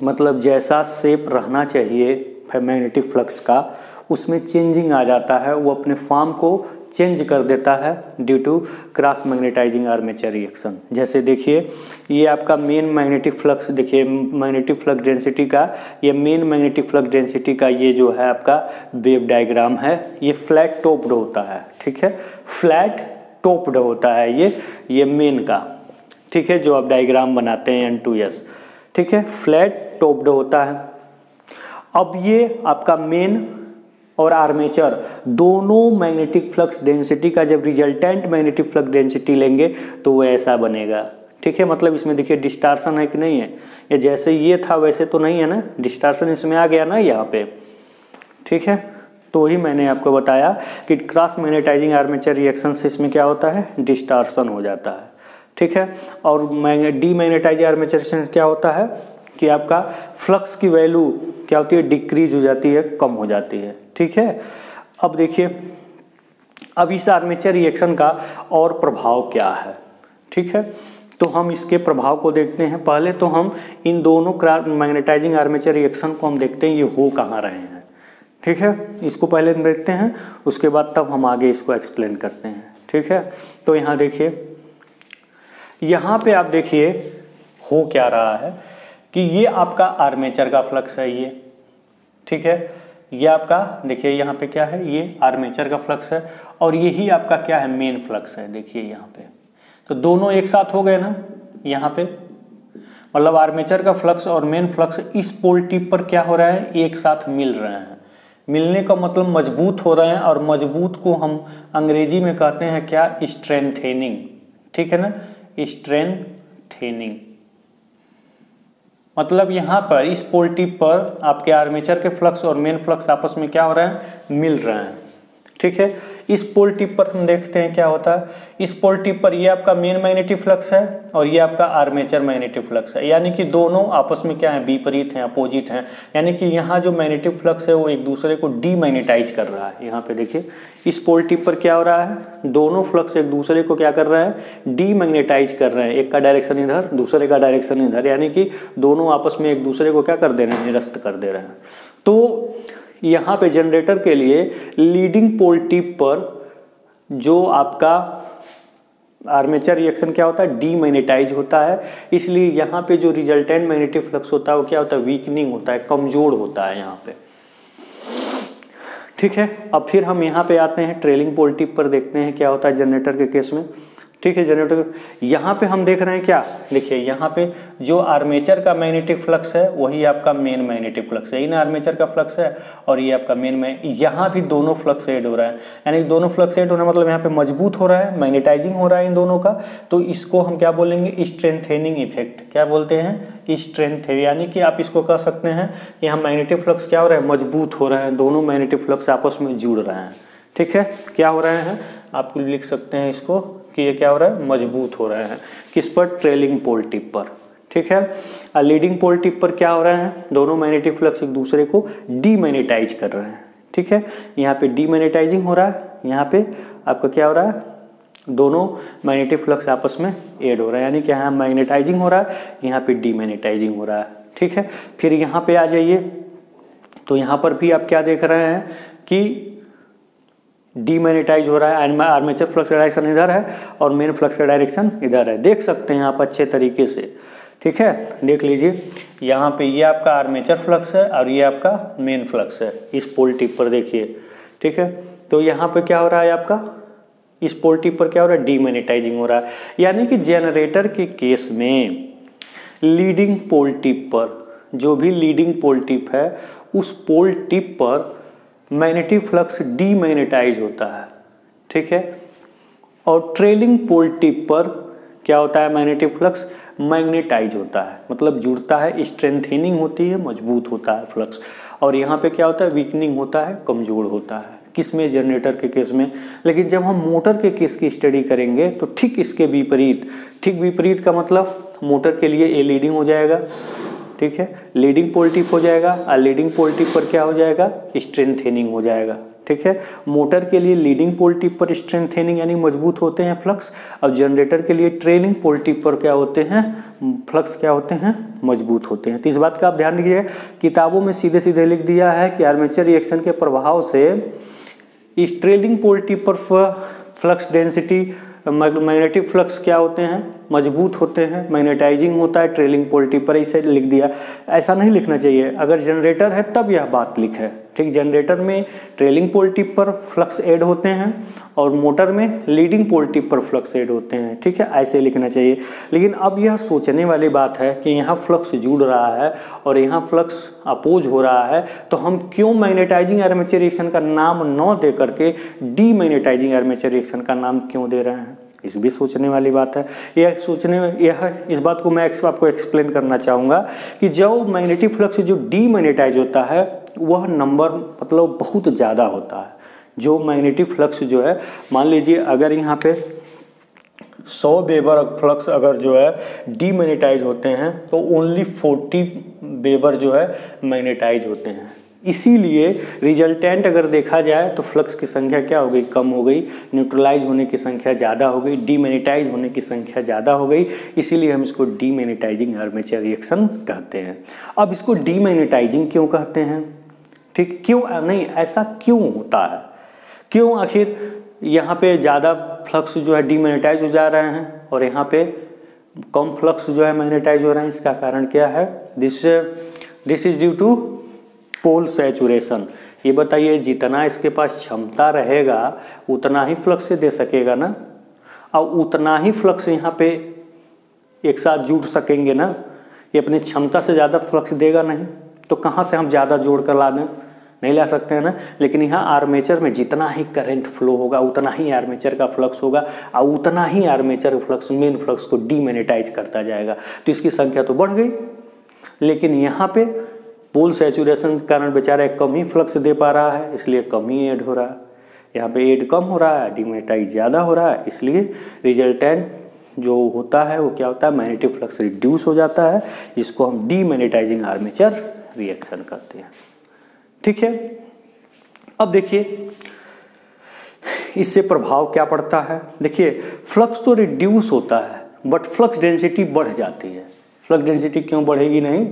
मतलब जैसा शेप रहना चाहिए मैग्नेटिक फ्लक्स का, उसमें चेंजिंग आ जाता है, वो अपने फॉर्म को चेंज कर देता है due to cross magnetizing armature reaction. जैसे देखिए ये आपका मेन मैग्नेटिक फ्लक्स, देखिए मैग्नेटिक फ्लक्स डेंसिटी का, ये मेन मैग्नेटिक फ्लक्स डेंसिटी का ये जो है आपका वेव डायग्राम है, ये फ्लैट टॉप्ड होता है, ठीक है, फ्लैट टॉप्ड होता है ये मेन का, ठीक है, जो आप डायग्राम बनाते हैं N2S, ठीक है, फ्लैट टॉप्ड होता है। अब ये आपका मेन और आर्मेचर दोनों मैग्नेटिक फ्लक्स डेंसिटी का जब रिजल्टेंट मैग्नेटिक फ्लक्स डेंसिटी लेंगे तो वो ऐसा बनेगा, ठीक है। मतलब इसमें देखिए डिस्टार्शन है कि नहीं है, ये जैसे ये था वैसे तो नहीं है ना, डिस्टार्शन इसमें आ गया ना यहाँ पे, ठीक है। तो ही मैंने आपको बताया कि क्रॉस मैग्नेटाइजिंग आर्मेचर रिएक्शन से इसमें क्या होता है? डिस्टार्शन हो जाता है, ठीक है। और डीमैग्नेटाइजिंग आर्मेचर रिएक्शन क्या होता है कि आपका फ्लक्स की वैल्यू क्या होती है? डिक्रीज हो जाती है, कम हो जाती है, ठीक है। अब देखिए, अब इस आर्मेचर रिएक्शन का और प्रभाव क्या है, ठीक है। तो हम इसके प्रभाव को देखते हैं। पहले तो हम इन दोनों मैग्नेटाइजिंग आर्मेचर रिएक्शन को हम देखते हैं ये हो कहाँ रहे हैं, ठीक है। इसको पहले देखते हैं, उसके बाद तब हम आगे इसको एक्सप्लेन करते हैं, ठीक है। तो यहाँ देखिए, यहाँ पे आप देखिए हो क्या रहा है कि ये आपका आर्मेचर का फ्लक्स है ये, ठीक है। ये आपका देखिए यहाँ पे क्या है, ये आर्मेचर का फ्लक्स है और यही आपका क्या है? मेन फ्लक्स है। देखिए यहाँ पे तो दोनों एक साथ हो गए ना, यहाँ पे मतलब आर्मेचर का फ्लक्स और मेन फ्लक्स इस पोल टिप पर क्या हो रहा है? एक साथ मिल रहे हैं। मिलने का मतलब मजबूत हो रहे हैं, और मजबूत को हम अंग्रेजी में कहते हैं क्या? स्ट्रेंथेनिंग, ठीक है ना, स्ट्रेंथेनिंग। मतलब यहाँ पर इस पोल टिप पर आपके आर्मेचर के फ्लक्स और मेन फ्लक्स आपस में क्या हो रहे हैं? मिल रहे हैं, ठीक है। इस पोल टिप पर हम देखते हैं क्या होता है। इस पोल टिप पर ये आपका मेन मैग्नेटिक फ्लक्स है और ये आपका आर्मेचर मैग्नेटिक फ्लक्स है, यानी कि दोनों आपस में क्या है, विपरीत हैं, अपोजिट हैं। यानी कि यहाँ जो मैग्नेटिक फ्लक्स है वो एक दूसरे को डीमैग्नेटाइज कर रहा है। यहाँ पे देखिए इस पोल टिप पर क्या हो रहा है, दोनों फ्लक्स एक दूसरे को क्या कर रहे हैं, डीमैग्नेटाइज कर रहे हैं। एक का डायरेक्शन इधर, दूसरे का डायरेक्शन इधर, यानी कि दोनों आपस में एक दूसरे को क्या कर दे रहे हैं, निरस्त कर दे रहे हैं। तो यहाँ पे जनरेटर के लिए लीडिंग पोल टिप पर जो आपका आर्मेचर रिएक्शन क्या होता है, डीमैग्नेटाइज होता है। इसलिए यहाँ पे जो रिजल्टेंट मैग्नेटिक फ्लक्स होता है वो क्या होता है, वीकनिंग होता है, कमजोर होता है यहाँ पे। ठीक है। अब फिर हम यहाँ पे आते हैं ट्रेलिंग पोल टिप पर, देखते हैं क्या होता है जनरेटर के केस में। ठीक है, जनरेटर यहाँ पे हम देख रहे हैं क्या, देखिए यहाँ पे जो आर्मेचर का मैग्नेटिक फ्लक्स है वही आपका मेन मैग्नेटिक फ्लक्स है। इन आर्मेचर का फ्लक्स है और ये आपका मेन में, यहाँ भी दोनों फ्लक्स ऐड हो रहा है, यानी दोनों फ्लक्स ऐड होना मतलब यहाँ पे मजबूत हो रहा है, मैग्नेटाइजिंग हो रहा है इन दोनों का। तो इसको हम क्या बोलेंगे, स्ट्रेंथेनिंग इफेक्ट। क्या बोलते हैं, स्ट्रेंथ, यानी कि आप इसको कह सकते हैं कि यहाँ मैग्नेटिक फ्लक्स क्या हो रहा है, मजबूत हो रहा है, दोनों मैग्नेटिक फ्लक्स आपस में जुड़ रहे हैं। ठीक है, क्या हो रहे हैं, आप लिख सकते हैं इसको कि ये क्या हो रहा है, मजबूत हो रहे हैं। किस पर, ट्रेलिंग पोल टिप पर। ठीक है। लीडिंग पोल टिप पर क्या हो रहा है, दोनों मैग्नेटिक फ्लक्स एक दूसरे को डीमैग्नेटाइज कर रहे हैं। ठीक है, यहाँ पे डीमैग्नेटाइजिंग हो रहा है, यहाँ पे आपका क्या हो रहा है, दोनों मैग्नेटिक फ्लक्स आपस में ऐड हो रहा है, यानी कि यहाँ मैग्नेटाइजिंग हो रहा है, यहाँ पे डीमैग्नेटाइजिंग हो रहा है। ठीक है। फिर यहाँ पे आ जाइए, तो यहाँ पर भी आप क्या देख रहे हैं कि डीमैग्नेटाइज हो रहा है, आर्मेचर फ्लक्स का डायरेक्शन इधर है और मेन फ्लक्स का डायरेक्शन इधर है। देख सकते हैं आप अच्छे तरीके से। ठीक है, देख लीजिए यहाँ पे ये आपका आर्मेचर फ्लक्स है और ये आपका मेन फ्लक्स है इस पोल टिप पर, देखिए। ठीक है, तो यहाँ पे क्या हो रहा है आपका, इस पोल टिप पर क्या हो रहा है, डीमैग्नेटाइजिंग हो रहा है। यानी कि जनरेटर के केस में लीडिंग पोल टिप पर, जो भी लीडिंग पोल टिप है उस पोल टिप पर मैग्नेटिक फ्लक्स डीमैग्नेटाइज होता है। ठीक है। और ट्रेलिंग पोल टिप पर क्या होता है, मैग्नेटिक फ्लक्स मैग्नेटाइज होता है, मतलब जुड़ता है, स्ट्रेंथेनिंग होती है, मजबूत होता है फ्लक्स। और यहाँ पे क्या होता है, वीकनिंग होता है, कमजोर होता है। किस में, जनरेटर के केस में। लेकिन जब हम मोटर के केस की स्टडी करेंगे तो ठीक इसके विपरीत, ठीक विपरीत का मतलब मोटर के लिए ए लीडिंग हो जाएगा। ठीक है, लीडिंग पोल टिप हो जाएगा और लीडिंग पोल टिप पर क्या हो जाएगा, स्ट्रेंथेनिंग हो जाएगा। ठीक है, मोटर के लिए लीडिंग पोल टिप पर स्ट्रेंथेनिंग यानी मजबूत होते हैं फ्लक्स, और जनरेटर के लिए ट्रेलिंग पोल टिप पर क्या होते हैं, फ्लक्स क्या होते हैं, मजबूत होते हैं। तो इस बात का आप ध्यान रखिए, किताबों में सीधे सीधे लिख दिया है कि आर्मेचर रिएक्शन के प्रभाव से इस ट्रेलिंग पोल टिप पर फ्लक्स डेंसिटी, मैग्नेटिक फ्लक्स क्या होते हैं, मजबूत होते हैं, मैग्नेटाइजिंग होता है ट्रेलिंग पोल टिप पर, इसे लिख दिया। ऐसा नहीं लिखना चाहिए, अगर जनरेटर है तब यह बात लिखे। ठीक, जनरेटर में ट्रेलिंग पोल टिप पर फ्लक्स ऐड होते हैं और मोटर में लीडिंग पोल टिप पर फ्लक्स ऐड होते हैं। ठीक है, ऐसे लिखना चाहिए। लेकिन अब यह सोचने वाली बात है कि यहाँ फ्लक्स जुड़ रहा है और यहाँ फ्लक्स अपोज हो रहा है, तो हम क्यों मैग्नेटाइजिंग आर्मेचर रिएक्शन का नाम न दे करके डीमैग्नेटाइजिंग आर्मेचर रिएक्शन का नाम क्यों दे रहे हैं, इस भी सोचने वाली बात है। इस बात को मैं आपको एक्सप्लेन करना चाहूँगा कि जो मैग्नेटिक फ्लक्स जो डीमैग्नेटाइज होता है वह नंबर मतलब बहुत ज़्यादा होता है। जो मैग्नेटिक फ्लक्स जो है, मान लीजिए अगर यहाँ पे 100 वेबर फ्लक्स अगर जो है डीमैग्नेटाइज होते हैं तो ओनली 40 वेबर जो है मैग्नेटाइज होते हैं। इसीलिए रिजल्टेंट अगर देखा जाए तो फ्लक्स की संख्या क्या हो गई, कम हो गई, न्यूट्रलाइज होने की संख्या ज़्यादा हो गई, डीमैग्नेटाइज होने की संख्या ज़्यादा हो गई। इसीलिए हम इसको डीमैग्नेटाइजिंग आर्मेचर रिएक्शन कहते हैं। अब इसको डीमैग्नेटाइजिंग क्यों कहते हैं, ठीक, क्यों नहीं, ऐसा क्यों होता है, क्यों आखिर यहाँ पे ज़्यादा फ्लक्स जो है डीमैग्नेटाइज हो जा रहे हैं और यहाँ पे कम फ्लक्स जो है मैग्नेटाइज हो रहे हैं, इसका कारण क्या है, this is due to pole saturation. ये बताइए, जितना इसके पास क्षमता रहेगा उतना ही फ्लक्स से दे सकेगा ना, और उतना ही फ्लक्स यहाँ पे एक साथ जुड़ सकेंगे ना। ये अपनी क्षमता से ज़्यादा फ्लक्स देगा नहीं, तो कहाँ से हम ज़्यादा जोड़ कर ला दें, नहीं ला सकते हैं ना। लेकिन यहाँ आर्मेचर में जितना ही करंट फ्लो होगा उतना ही आर्मेचर का फ्लक्स होगा और उतना ही आर्मेचर फ्लक्स मेन फ्लक्स को डीमैग्नेटाइज करता जाएगा, तो इसकी संख्या तो बढ़ गई। लेकिन यहाँ पे पोल सैचुरेशन के कारण बेचारा कम ही फ्लक्स दे पा रहा है, इसलिए कम ही ऐड हो रहा है। यहाँ पे एड कम हो रहा है, डीमैग्नेटाइज ज़्यादा हो रहा है, इसलिए रिजल्टेंट जो होता है वो क्या होता है, मैग्नेटिक फ्लक्स रिड्यूस हो जाता है, जिसको हम डीमैग्नेटाइजिंग आर्मेचर रिएक्शन कहते हैं। ठीक है, अब देखिए इससे प्रभाव क्या पड़ता है। देखिए फ्लक्स तो रिड्यूस होता है बट फ्लक्स डेंसिटी बढ़ जाती है। फ्लक्स डेंसिटी क्यों बढ़ेगी नहीं,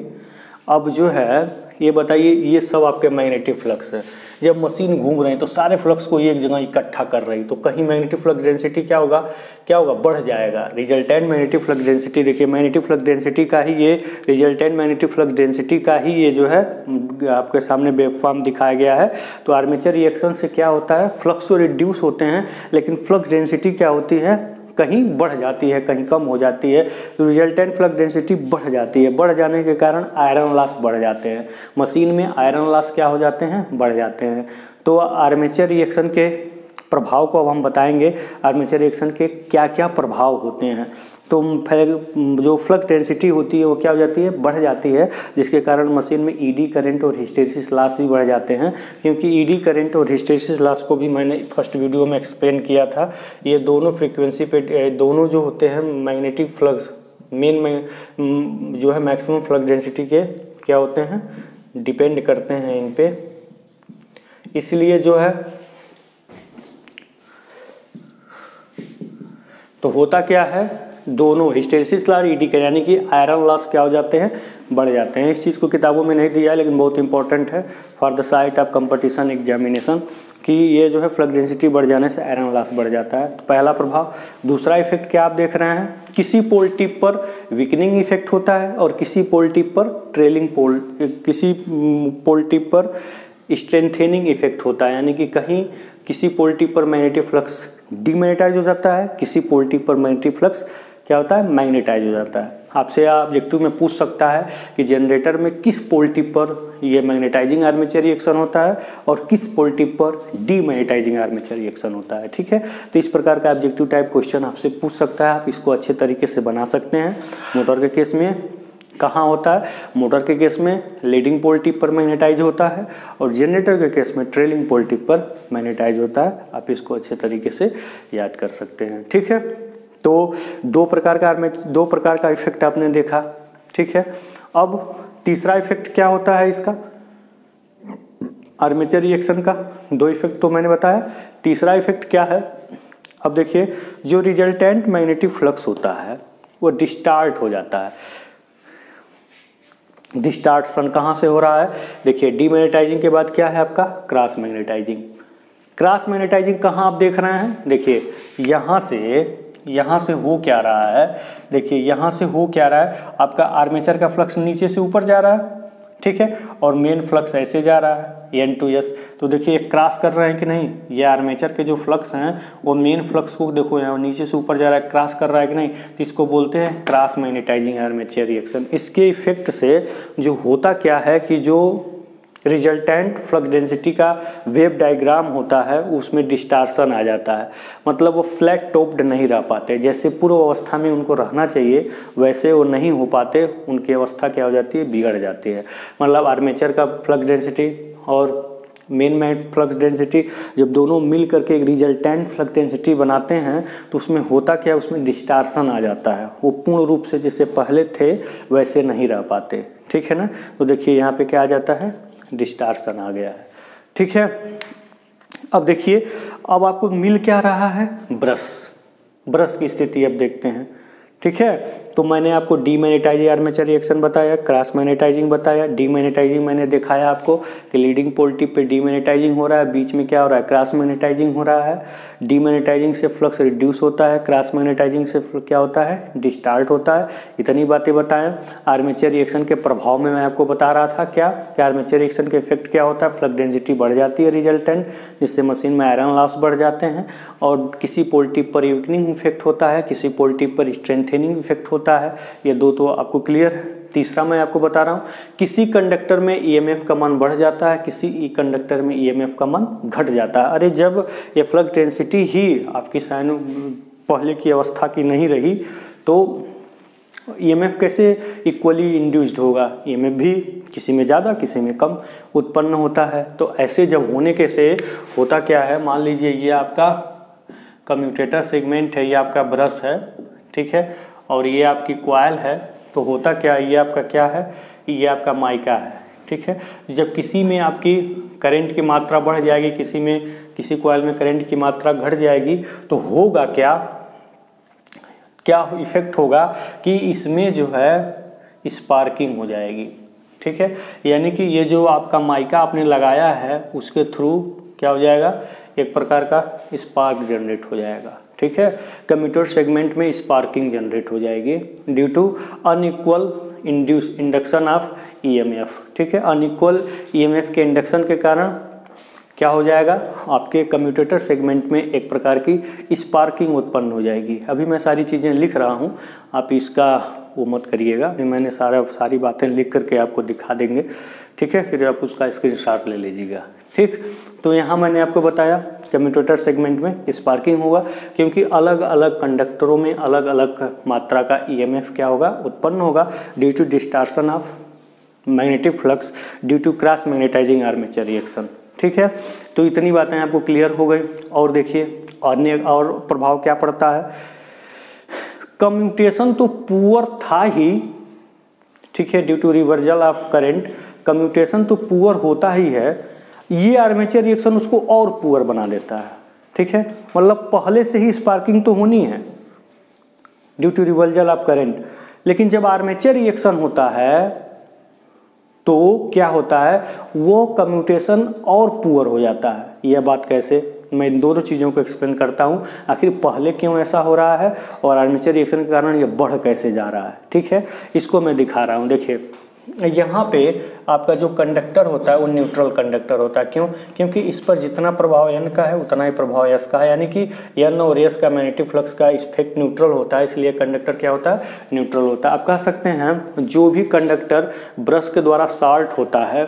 अब जो है ये बताइए, ये सब आपके मैग्नेटिक फ्लक्स है। जब मशीन घूम रहे हैं तो सारे फ्लक्स को एक जगह इकट्ठा कर रही, तो कहीं मैग्नेटिक फ्लक्स डेंसिटी क्या होगा बढ़ जाएगा। रिजल्टेंट मैग्नेटिक फ्लक्स डेंसिटी, देखिए मैग्नेटिक फ्लक्स डेंसिटी का ही ये रिजल्टेंट मैग्नेटिक फ्लक्स डेंसिटी का ही ये जो है आपके सामने वेवफॉर्म दिखाया गया है। तो आर्मेचर रिएक्शन से क्या होता है, फ्लक्स तो रिड्यूस होते हैं लेकिन फ्लक्स डेंसिटी क्या होती है, कहीं बढ़ जाती है, कहीं कम हो जाती है। तो रिजल्टेंट फ्लक्स डेंसिटी बढ़ जाती है, बढ़ जाने के कारण आयरन लॉस बढ़ जाते हैं। मशीन में आयरन लॉस क्या हो जाते हैं, बढ़ जाते हैं। तो आर्मेचर रिएक्शन के प्रभाव को अब हम बताएंगे, आर्मेचर रिएक्शन के क्या क्या प्रभाव होते हैं। तो फिर जो फ्लक्स डेंसिटी होती है वो क्या हो जाती है, बढ़ जाती है, जिसके कारण मशीन में ईडी करंट और हिस्टैरिसीस लॉस भी बढ़ जाते हैं। क्योंकि ईडी करंट और हिस्टैरिसीस लॉस को भी मैंने फर्स्ट वीडियो में एक्सप्लेन किया था। ये दोनों फ्रीक्वेंसी पे दोनों जो होते हैं मैग्नेटिक फ्लक्स मेन में जो है मैक्सिमम फ्लक्स डेंसिटी के क्या होते हैं, डिपेंड करते हैं इन पे। इसलिए जो है तो होता क्या है, दोनों हिस्टैरिसीस लॉस ईडी करंट यानी कि आयरन लॉस क्या हो जाते हैं, बढ़ जाते हैं। इस चीज़ को किताबों में नहीं दिया है लेकिन बहुत इंपॉर्टेंट है for the site of competition examination कि ये जो है फ्लक्स डेंसिटी बढ़ जाने से आयरन लॉस बढ़ जाता है। तो पहला प्रभाव। दूसरा इफेक्ट क्या आप देख रहे हैं, किसी पोल टिप पर वीकनिंग इफेक्ट होता है और किसी पोल टिप पर किसी पोल टिप पर स्ट्रेंथेनिंग इफेक्ट होता है। यानी कि कहीं किसी पोल टिप पर मैग्नेटिक फ्लक्स डीमैग्नेटाइज हो जाता है, किसी पोल टिप पर मैग्नेटिक फ्लक्स क्या होता है, मैग्नेटाइज हो जाता है। आपसे ऑब्जेक्टिव में पूछ सकता है कि जनरेटर में किस पोल टिप पर ये मैग्नेटाइजिंग आर्मेचर रिएक्शन होता है और किस पोल टिप पर डीमैग्नेटाइजिंग आर्मेचर रिएक्शन होता है। ठीक है, तो इस प्रकार का ऑब्जेक्टिव टाइप क्वेश्चन आपसे पूछ सकता है, आप इसको अच्छे तरीके से बना सकते हैं। मोटर के केस में कहाँ होता है, मोटर के केस में लीडिंग पोल टिप पर मैग्नेटाइज होता है और जनरेटर के केस में ट्रेलिंग पोल टिप पर मैग्नेटाइज होता है। आप इसको अच्छे तरीके से याद कर सकते हैं। ठीक है, तो दो प्रकार का इफेक्ट आपने देखा। ठीक है, अब तीसरा इफेक्ट क्या होता है इसका, आर्मेचर रिएक्शन का दो इफेक्ट तो मैंने बताया, तीसरा इफेक्ट क्या है। अब देखिए जो रिजल्टेंट मैग्नेटिक फ्लक्स होता है वो डिस्टार्ट हो जाता है। डिस्टार्शन कहाँ से हो रहा है, देखिए डीमैग्नेटाइजिंग के बाद क्या है आपका क्रॉस मैग्नेटाइजिंग। क्रॉस मैग्नेटाइजिंग कहाँ आप देख रहे हैं, देखिए यहाँ से हो क्या रहा है, देखिए यहाँ से हो क्या रहा है, आपका आर्मेचर का फ्लक्स नीचे से ऊपर जा रहा है। ठीक है, और मेन फ्लक्स ऐसे जा रहा है N to S। तो देखिए ये क्रॉस कर रहे हैं कि नहीं, ये आर्मेचर के जो फ्लक्स हैं वो मेन फ्लक्स को देखो यहाँ नीचे से ऊपर जा रहा है, क्रॉस कर रहा है कि नहीं, तो इसको बोलते हैं क्रॉस मैग्नेटाइजिंग आर्मेचर रिएक्शन। इसके इफेक्ट से जो होता क्या है कि जो रिजल्टेंट फ्लक्स डेंसिटी का वेव डायग्राम होता है उसमें डिस्टार्शन आ जाता है, मतलब वो फ्लैट टॉप्ड नहीं रह पाते, जैसे पूर्व अवस्था में उनको रहना चाहिए वैसे वो नहीं हो पाते, उनकी अवस्था क्या हो जाती है, बिगड़ जाती है। मतलब आर्मेचर का फ्लक्स डेंसिटी और मेन फ्लक्स डेंसिटी जब दोनों मिल करके एक रिजल्टेंट फ्लक्स डेंसिटी बनाते हैं तो उसमें होता क्या है, उसमें डिस्टार्शन आ जाता है, वो पूर्ण रूप से जैसे पहले थे वैसे नहीं रह पाते। ठीक है ना, तो देखिए यहाँ पे क्या आ जाता है, डिस्टार्शन आ गया है। ठीक है, अब देखिए अब आपको मिल क्या रहा है, ब्रश की स्थिति अब देखते हैं। ठीक है, तो मैंने आपको डीमैग्नेटाइजिंग आर्मेचर रिएक्शन बताया, क्रॉस मैग्नेटाइजिंग बताया। डीमैग्नेटाइजिंग मैंने दिखाया आपको कि लीडिंग पोल टिप पे डीमैग्नेटाइजिंग हो रहा है, बीच में क्या हो रहा है, क्रॉस मैग्नेटाइजिंग हो रहा है। डीमैग्नेटाइजिंग से फ्लक्स रिड्यूस होता है, क्रॉस मैग्नेटाइजिंग से क्या होता है, डिस्टार्ट होता है। इतनी बातें बताएं। आर्मेचर रिएक्शन के प्रभाव में मैं आपको बता रहा था क्या आर्मेचर रिएक्शन के इफेक्ट क्या होता है, फ्लक्स डेंसिटी बढ़ जाती है रिजल्टेंट, जिससे मशीन में आयरन लॉस बढ़ जाते हैं। और किसी पोल टिप पर वीकनिंग इफेक्ट होता है, किसी पोल टिप पर स्ट्रेंथनिंग इफेक्ट होता है। ये दो तो आपको क्लियर है। तीसरा मैं आपको बता रहा हूँ, किसी कंडक्टर में ईएमएफ का मान बढ़ जाता है, किसी कंडक्टर में ईएमएफ का मान घट जाता है। अरे जब ये फ्लक्स डेंसिटी ही आपकी पहले की अवस्था की नहीं रही तो ईएमएफ कैसे इक्वली इंड्यूस्ड होगा, ईएमएफ भी किसी में ज़्यादा किसी में कम उत्पन्न होता है। तो ऐसे जब होने के से होता क्या है, मान लीजिए ये आपका कम्यूटेटर सेगमेंट है, ये आपका ब्रश है, ठीक है, और ये आपकी कॉइल है। तो होता क्या, ये आपका क्या है, ये आपका माइका है, ठीक है। जब किसी में आपकी करंट की मात्रा बढ़ जाएगी, किसी कॉइल में करंट की मात्रा घट जाएगी, तो होगा क्या इफेक्ट होगा कि इसमें जो है स्पार्किंग हो जाएगी, ठीक है। यानी कि ये जो आपका माइका आपने लगाया है उसके थ्रू क्या हो जाएगा, एक प्रकार का स्पार्क जनरेट हो जाएगा, ठीक है। कम्यूटेटर सेगमेंट में स्पार्किंग जनरेट हो जाएगी due to unequal induction of EMF, ठीक है। अनइक्वल ईएमएफ के इंडक्शन के कारण क्या हो जाएगा, आपके कम्यूटेटर सेगमेंट में एक प्रकार की स्पार्किंग उत्पन्न हो जाएगी। अभी मैं सारी चीज़ें लिख रहा हूँ, आप इसका वो मत करिएगा, मैंने सारी बातें लिख करके आपको दिखा देंगे, ठीक है। फिर आप उसका स्क्रीनशॉट ले लीजिएगा, ठीक। तो यहाँ मैंने आपको बताया कम्यूटेटर सेगमेंट में स्पार्किंग होगा क्योंकि अलग अलग कंडक्टरों में अलग अलग मात्रा का ईएमएफ क्या होगा, उत्पन्न होगा due to distortion of magnetic flux due to cross magnetizing armature reaction, ठीक है। तो इतनी बातें आपको क्लियर हो गई। और देखिए अन्य और प्रभाव क्या पड़ता है, कम्यूटेशन तो पुअर था ही, ठीक है, due to reversal of current commutation तो पुअर होता ही है, ये आर्मेचर रिएक्शन उसको और पुअर बना देता है, ठीक है। मतलब पहले से ही स्पार्किंग तो होनी है due to reversal of current, लेकिन जब आर्मेचर रिएक्शन होता है तो क्या होता है, वो कम्यूटेशन और पुअर हो जाता है। यह बात कैसे, मैं इन दोनों चीज़ों को एक्सप्लेन करता हूँ, आखिर पहले क्यों ऐसा हो रहा है और आर्मेचर रिएक्शन के कारण ये बढ़ कैसे जा रहा है, ठीक है। इसको मैं दिखा रहा हूँ। देखिए यहाँ पे आपका जो कंडक्टर होता है वो न्यूट्रल कंडक्टर होता है। क्यों, क्योंकि इस पर जितना प्रभाव एन का है उतना ही प्रभाव एस का है, यानी कि एन और एस का मैग्नेटिक फ्लक्स का इफेक्ट न्यूट्रल होता है, इसलिए कंडक्टर क्या होता है, न्यूट्रल होता है। आप कह सकते हैं जो भी कंडक्टर ब्रश के द्वारा शॉर्ट होता है,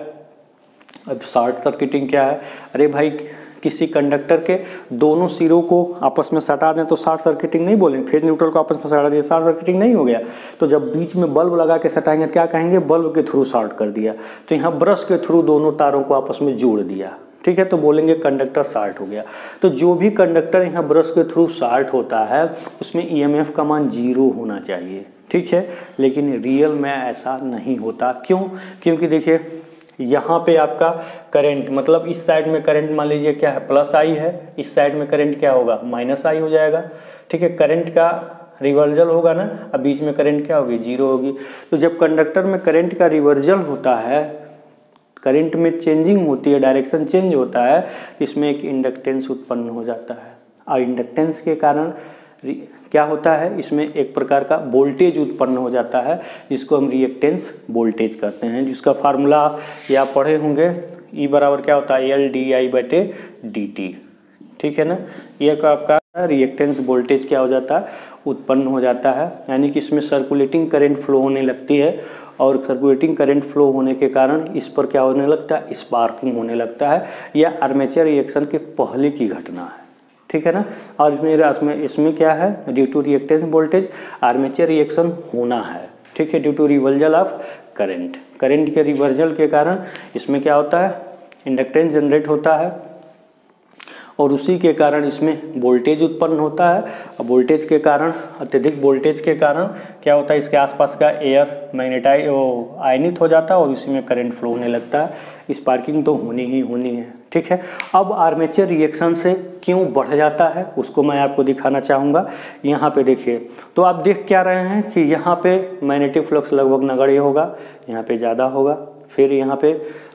अब शॉर्ट सर्किटिंग क्या है, अरे भाई किसी कंडक्टर के दोनों सिरों को आपस में सटा दें तो शॉर्ट सर्किटिंग नहीं बोलेंगे, फेज न्यूट्रल को आपस में सटा दिया, शॉर्ट सर्किटिंग नहीं हो गया। तो जब बीच में बल्ब लगा के सटाएंगे तो क्या कहेंगे, बल्ब के थ्रू शॉर्ट कर दिया। तो यहाँ ब्रश के थ्रू दोनों तारों को आपस में जोड़ दिया, ठीक है, तो बोलेंगे कंडक्टर शॉर्ट हो गया। तो जो भी कंडक्टर यहाँ ब्रश के थ्रू शॉर्ट होता है उसमें ईएमएफ का मान 0 होना चाहिए, ठीक है। लेकिन रियल में ऐसा नहीं होता। क्यों, क्योंकि देखिए यहाँ पे आपका करंट, मतलब इस साइड में करंट मान लीजिए क्या है, प्लस आई है, इस साइड में करंट क्या होगा, माइनस आई हो जाएगा, ठीक है। करंट का रिवर्सल होगा ना, अब बीच में करंट क्या होगी, 0 होगी। तो जब कंडक्टर में करंट का रिवर्सल होता है, करंट में चेंजिंग होती है, डायरेक्शन चेंज होता है, इसमें एक इंडक्टेंस उत्पन्न हो जाता है और इंडक्टेंस के कारण क्या होता है, इसमें एक प्रकार का वोल्टेज उत्पन्न हो जाता है जिसको हम रिएक्टेंस वोल्टेज कहते हैं, जिसका फार्मूला या पढ़े होंगे, E बराबर क्या होता है, LdI/dt, ठीक है ना। ये आपका रिएक्टेंस वोल्टेज क्या हो जाता है, उत्पन्न हो जाता है, यानी कि इसमें सर्कुलेटिंग करंट फ्लो होने लगती है और सर्कुलेटिंग करंट फ्लो होने के कारण इस पर क्या होने लगता है, स्पार्किंग होने लगता है। यह आर्मेचर रिएक्शन के पहले की घटना है, ठीक है ना। और इसमें क्या है, due to reactance voltage armature reaction होना है, ठीक है, due to reversal of current. Current के रिवर्सल के कारण इसमें क्या होता है, इंडक्टेंस जनरेट होता है और उसी के कारण इसमें वोल्टेज उत्पन्न होता है। और वोल्टेज के कारण, अत्यधिक वोल्टेज के कारण क्या होता है, इसके आसपास का एयर आयनित हो जाता है और इसी में करंट फ्लो होने लगता है। स्पार्किंग तो होनी ही होनी है, ठीक है। अब आर्मेचर रिएक्शन से क्यों बढ़ जाता है उसको मैं आपको दिखाना चाहूँगा। यहाँ पे देखिए, तो आप देख क्या रहे हैं कि यहाँ पे मैग्नेटिक फ्लक्स लगभग नगण्य होगा, यहाँ पे ज़्यादा होगा, फिर यहाँ पे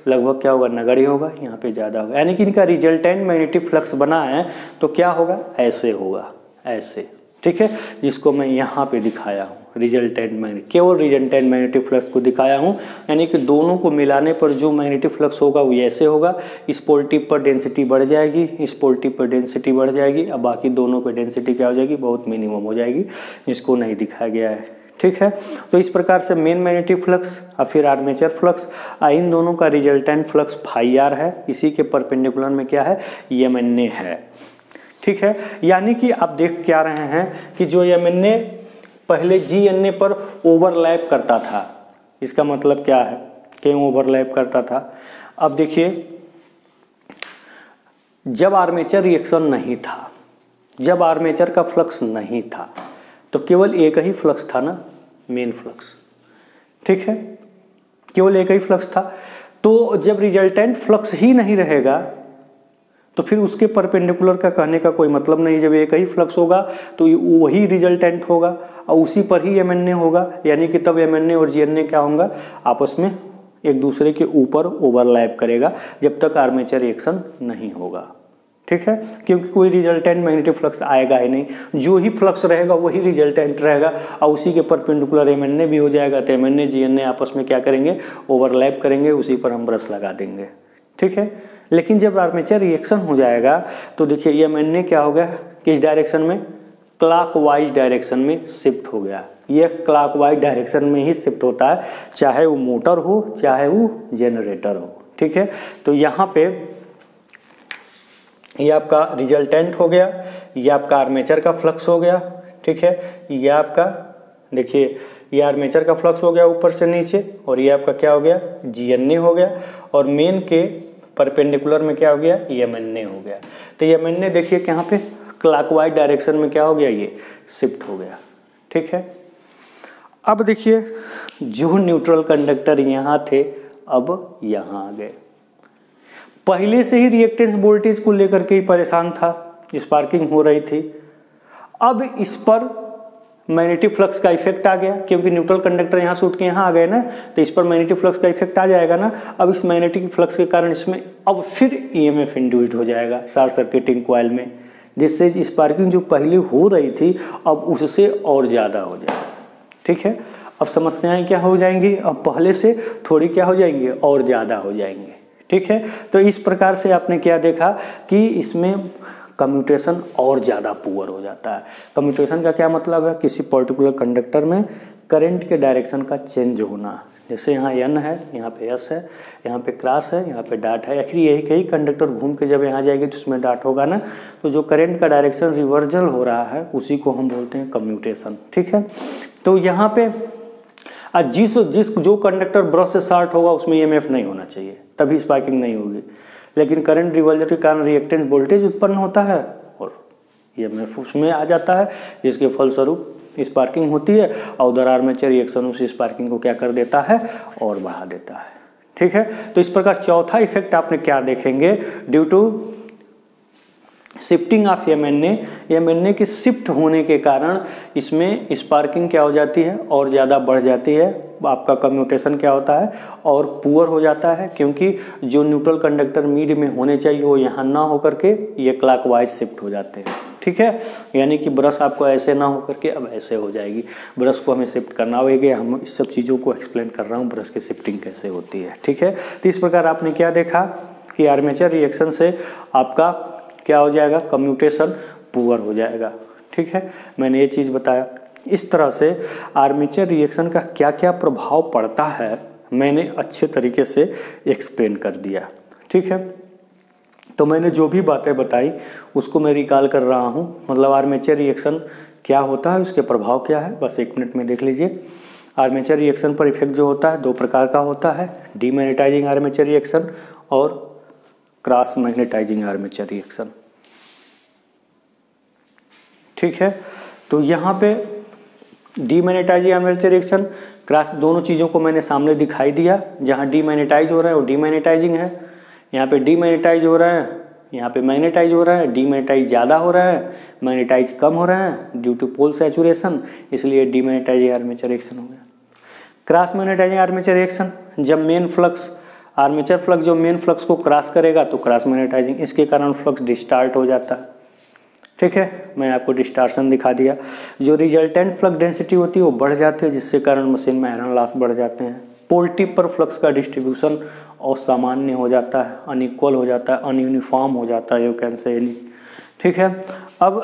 लगभग क्या होगा, नगण्य होगा, यहाँ पे ज़्यादा होगा, यानी कि इनका रिजल्टेंट मैग्नेटिक फ्लक्स बना है तो क्या होगा, ऐसे होगा, ऐसे, ठीक है, जिसको मैं यहाँ पे दिखाया हूँ, रिजल्टेंट मैग्नेटिक, केवल रिजल्टेंट मैग्नेटिक फ्लक्स को दिखाया हूँ। यानी कि दोनों को मिलाने पर जो मैग्नेटिक फ्लक्स होगा वो ऐसे होगा, इस पोल टिप पर डेंसिटी बढ़ जाएगी, इस पोल टिप पर डेंसिटी बढ़ जाएगी, अब बाकी दोनों पर डेंसिटी क्या हो जाएगी, बहुत मिनिमम हो जाएगी, जिसको नहीं दिखाया गया है, ठीक है। तो इस प्रकार से मेन मैग्नेटिक फ्लक्स और फिर आर्मेचर फ्लक्स, इन दोनों का रिजल्टेंट फ्लक्स फाई आर है, इसी के परपेंडिकुलर में क्या है, एमएनए है, ठीक है। यानी कि आप देख क्या रहे हैं कि जो एमएनए पहले GNA पर ओवरलैप करता था। इसका मतलब क्या है, क्यों ओवरलैप करता था? अब देखिए, जब आर्मेचर रिएक्शन नहीं था, जब आर्मेचर का फ्लक्स नहीं था, तो केवल एक ही फ्लक्स था ना, मेन फ्लक्स। ठीक है, केवल एक ही फ्लक्स था। तो जब रिजल्टेंट फ्लक्स ही नहीं रहेगा तो फिर उसके परपेंडिकुलर का कहने का कोई मतलब नहीं। जब एक ही फ्लक्स होगा तो वही रिजल्टेंट होगा और उसी पर ही MNA होगा, यानी कि तब MNA और GNA क्या होगा, आपस में एक दूसरे के ऊपर ओवरलैप करेगा जब तक आर्मेचर रिएक्शन नहीं होगा। ठीक है, क्योंकि कोई रिजल्टेंट मैग्नेटिक फ्लक्स आएगा ही नहीं, जो ही फ्लक्स रहेगा वही रिजल्टेंट रहेगा और उसी के परपेंडिकुलर MNA भी हो जाएगा। तो MNA GNA आपस में क्या करेंगे, ओवरलैप करेंगे, उसी पर हम ब्रश लगा देंगे। ठीक है, लेकिन जब आर्मेचर रिएक्शन हो जाएगा तो देखिए MNA क्या हो गया, किस डायरेक्शन में, क्लॉकवाइज डायरेक्शन में शिफ्ट हो गया। ये क्लॉकवाइज डायरेक्शन में ही शिफ्ट होता है, चाहे वो मोटर हो चाहे वो जनरेटर हो। ठीक है, तो यहाँ पे ये आपका रिजल्टेंट हो गया, ये आपका आर्मेचर का फ्लक्स हो गया। ठीक है, ये आपका देखिए, ये आर्मेचर का फ्लक्स हो गया ऊपर से नीचे, और ये आपका क्या हो गया, GNA हो गया, और मेन के परपेंडिकुलर में क्या हो गया, MNA हो गया। तो MNA देखिए कि यहाँ पे क्लॉकवाइज डायरेक्शन में क्या हो गया, ये शिफ्ट हो गया। ठीक है, अब देखिए जो न्यूट्रल कंडक्टर यहाँ थे अब यहाँ आ गए। पहले से ही रिएक्टेंस वोल्टेज को लेकर के ही परेशान था, स्पार्किंग हो रही थी। अब इस पर मैग्नेटिक फ्लक्स का इफेक्ट आ गया, क्योंकि न्यूट्रल कंडक्टर यहाँ से उठ के यहाँ आ गए ना, तो इस पर मैग्नेटिक फ्लक्स का इफेक्ट आ जाएगा ना। अब इस मैग्नेटिक फ्लक्स के कारण इसमें अब फिर EMF इंड्यूस्ड हो जाएगा शॉर्ट सर्किटिंग कॉइल में, जिससे स्पार्किंग जो पहले हो रही थी अब उससे और ज़्यादा हो जाएगा। ठीक है, अब समस्याएं क्या हो जाएंगी, अब पहले से थोड़ी क्या हो जाएंगी, और ज़्यादा हो जाएंगे। ठीक है, तो इस प्रकार से आपने क्या देखा कि इसमें कम्यूटेशन और ज़्यादा पुअर हो जाता है। कम्यूटेशन का क्या मतलब है, किसी पर्टिकुलर कंडक्टर में करंट के डायरेक्शन का चेंज होना। जैसे यहाँ N है, यहाँ पे S है, यहाँ पे क्रॉस है, यहाँ पे डाट है। आखिर यही कई कंडक्टर घूम के जब यहाँ जाएगी तो उसमें डाट होगा ना, तो जो करंट का डायरेक्शन रिवर्जल हो रहा है उसी को हम बोलते हैं कम्यूटेशन। ठीक है, तो यहाँ पे जो कंडक्टर ब्रश से शॉर्ट होगा उसमें EMF नहीं होना चाहिए, तभी स्पार्किंग नहीं होगी। लेकिन करंट रिवर्जल के कारण रिएक्टेंस वोल्टेज उत्पन्न होता है और EMF उसमें आ जाता है, जिसके फलस्वरूप स्पार्किंग होती है, और उधर आर्मेचर रिएक्शन उस स्पार्किंग को क्या कर देता है, और बढ़ा देता है। ठीक है, तो इस प्रकार चौथा इफेक्ट आपने क्या देखेंगे, due to shifting of MNA के शिफ्ट होने के कारण इसमें स्पार्किंग क्या हो जाती है, और ज़्यादा बढ़ जाती है। आपका कम्यूटेशन क्या होता है, और पुअर हो जाता है, क्योंकि जो न्यूट्रल कंडक्टर मिड में होने चाहिए वो यहाँ ना होकर के ये क्लॉकवाइज शिफ्ट हो जाते हैं। ठीक है, यानी कि ब्रश आपको ऐसे ना होकर के अब ऐसे हो जाएगी, ब्रश को हमें शिफ्ट करना होगा। हम इस सब चीज़ों को एक्सप्लेन कर रहा हूँ, ब्रश की शिफ्टिंग कैसे होती है। ठीक है, तो इस प्रकार आपने क्या देखा कि आर्मेचर रिएक्शन से आपका क्या हो जाएगा, कम्यूटेशन पुअर हो जाएगा। ठीक है, मैंने ये चीज़ बताया। इस तरह से आर्मेचर रिएक्शन का क्या क्या प्रभाव पड़ता है मैंने अच्छे तरीके से एक्सप्लेन कर दिया। ठीक है, तो मैंने जो भी बातें बताई उसको मैं रिकॉल कर रहा हूँ, मतलब आर्मेचर रिएक्शन क्या होता है, उसके प्रभाव क्या है, बस 1 मिनट में देख लीजिए। आर्मेचर रिएक्शन पर इफेक्ट जो होता है 2 प्रकार का होता है, डीमैग्नेटाइजिंग आर्मेचर रिएक्शन और क्रॉस मैग्नेटाइजिंग आर्मेचर रिएक्शन। ठीक है, तो यहाँ पे डीमैग्नेटाइजिंग आर्मेचर रिएक्शन, क्रॉस, दोनों चीज़ों को मैंने सामने दिखाई दिया। जहाँ डीमैग्नेटाइज हो रहा है वो डीमैग्नेटाइजिंग है, यहाँ पे डीमैग्नेटाइज हो रहा है, यहाँ पे मैग्नेटाइज हो रहा है। डीमैग्नेटाइज ज़्यादा हो रहा है, मैग्नेटाइज कम हो रहा है ड्यू टू पोल सैचुरेशन, इसलिए डीमैग्नेटाइजिंग आर्मेचर रिएक्शन हो गया। क्रॉस मैग्नेटाइजिंग आर्मेचर रिएक्शन, जब मेन फ्लक्स आर्मेचर फ्लक्स जो मेन फ्लक्स को क्रॉस करेगा तो क्रॉस मैग्नेटाइजिंग, इसके कारण फ्लक्स डिस्टार्ट हो जाता है। ठीक है, मैं आपको डिस्टार्शन दिखा दिया। जो रिजल्टेंट फ्लक्स डेंसिटी होती है वो बढ़ जाती है, जिससे कारण मशीन में आयरन लॉस बढ़ जाते हैं। पोल टिप पर फ्लक्स का डिस्ट्रीब्यूशन असामान्य हो जाता है, अनइक्वल हो जाता है, अनयूनिफॉर्म हो जाता है, यू कैन से। ठीक है, अब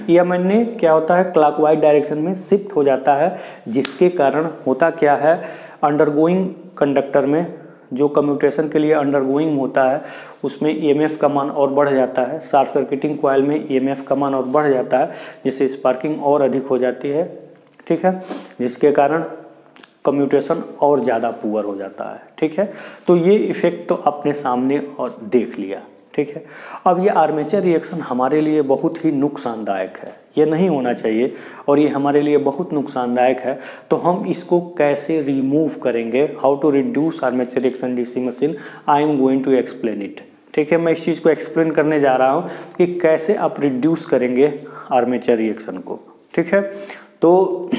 MNA क्या होता है, क्लॉकवाइज डायरेक्शन में शिफ्ट हो जाता है, जिसके कारण होता क्या है, अंडरगोइंग कंडक्टर में जो कम्यूटेशन के लिए अंडरगोइंग होता है उसमें EMF का मान और बढ़ जाता है। शॉर्ट सर्किटिंग कॉइल में EMF का मान और बढ़ जाता है, जिससे स्पार्किंग और अधिक हो जाती है। ठीक है, जिसके कारण कम्यूटेशन और ज़्यादा पुअर हो जाता है। ठीक है, तो ये इफेक्ट तो अपने सामने और देख लिया। ठीक है, अब ये आर्मेचर रिएक्शन हमारे लिए बहुत ही नुकसानदायक है, ये नहीं होना चाहिए और ये हमारे लिए बहुत नुकसानदायक है। तो हम इसको कैसे रिमूव करेंगे, how to reduce armature reaction DC machine, I am going to explain it. ठीक है, मैं इस चीज़ को एक्सप्लेन करने जा रहा हूँ कि कैसे आप रिड्यूस करेंगे आर्मेचर रिएक्शन को। ठीक है, तो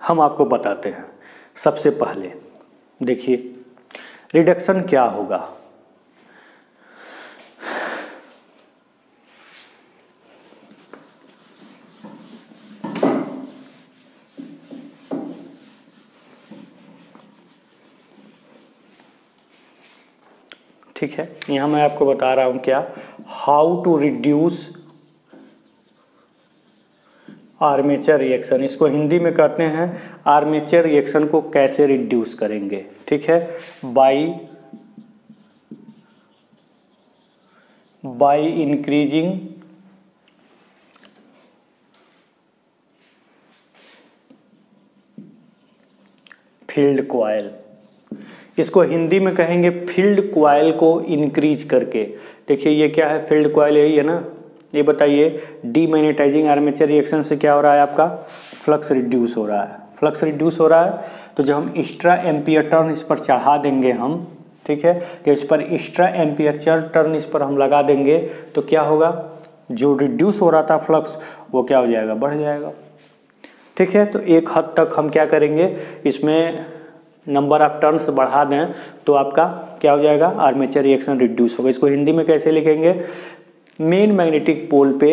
हम आपको बताते हैं। सबसे पहले देखिए रिडक्शन क्या होगा। ठीक है, यहाँ मैं आपको बता रहा हूँ क्या, how to reduce armature reaction. इसको हिंदी में कहते हैं आर्मेचर रिएक्शन को कैसे रिड्यूस करेंगे। ठीक है, बाय इंक्रीजिंग फील्ड कॉइल। इसको हिंदी में कहेंगे फील्ड कॉइल को इंक्रीज करके। देखिए ये क्या है, फील्ड कॉइल यही है ना। ये बताइए डीमैग्नेटाइजिंग आर्मेचर रिएक्शन से क्या हो रहा है, आपका फ्लक्स रिड्यूस हो रहा है। फ्लक्स रिड्यूस हो रहा है तो जब हम एक्स्ट्रा एम्पियर टर्न इस पर चढ़ा देंगे हम, ठीक है, कि इस पर एक्स्ट्रा एम्पियर टर्न इस पर हम लगा देंगे तो क्या होगा, जो रिड्यूस हो रहा था फ्लक्स वो क्या हो जाएगा, बढ़ जाएगा। ठीक है, तो एक हद तक हम क्या करेंगे, इसमें नंबर ऑफ टर्न्स बढ़ा दें तो आपका क्या हो जाएगा, आर्मेचर रिएक्शन रिड्यूस होगा। इसको हिंदी में कैसे लिखेंगे, मेन मैग्नेटिक पोल पे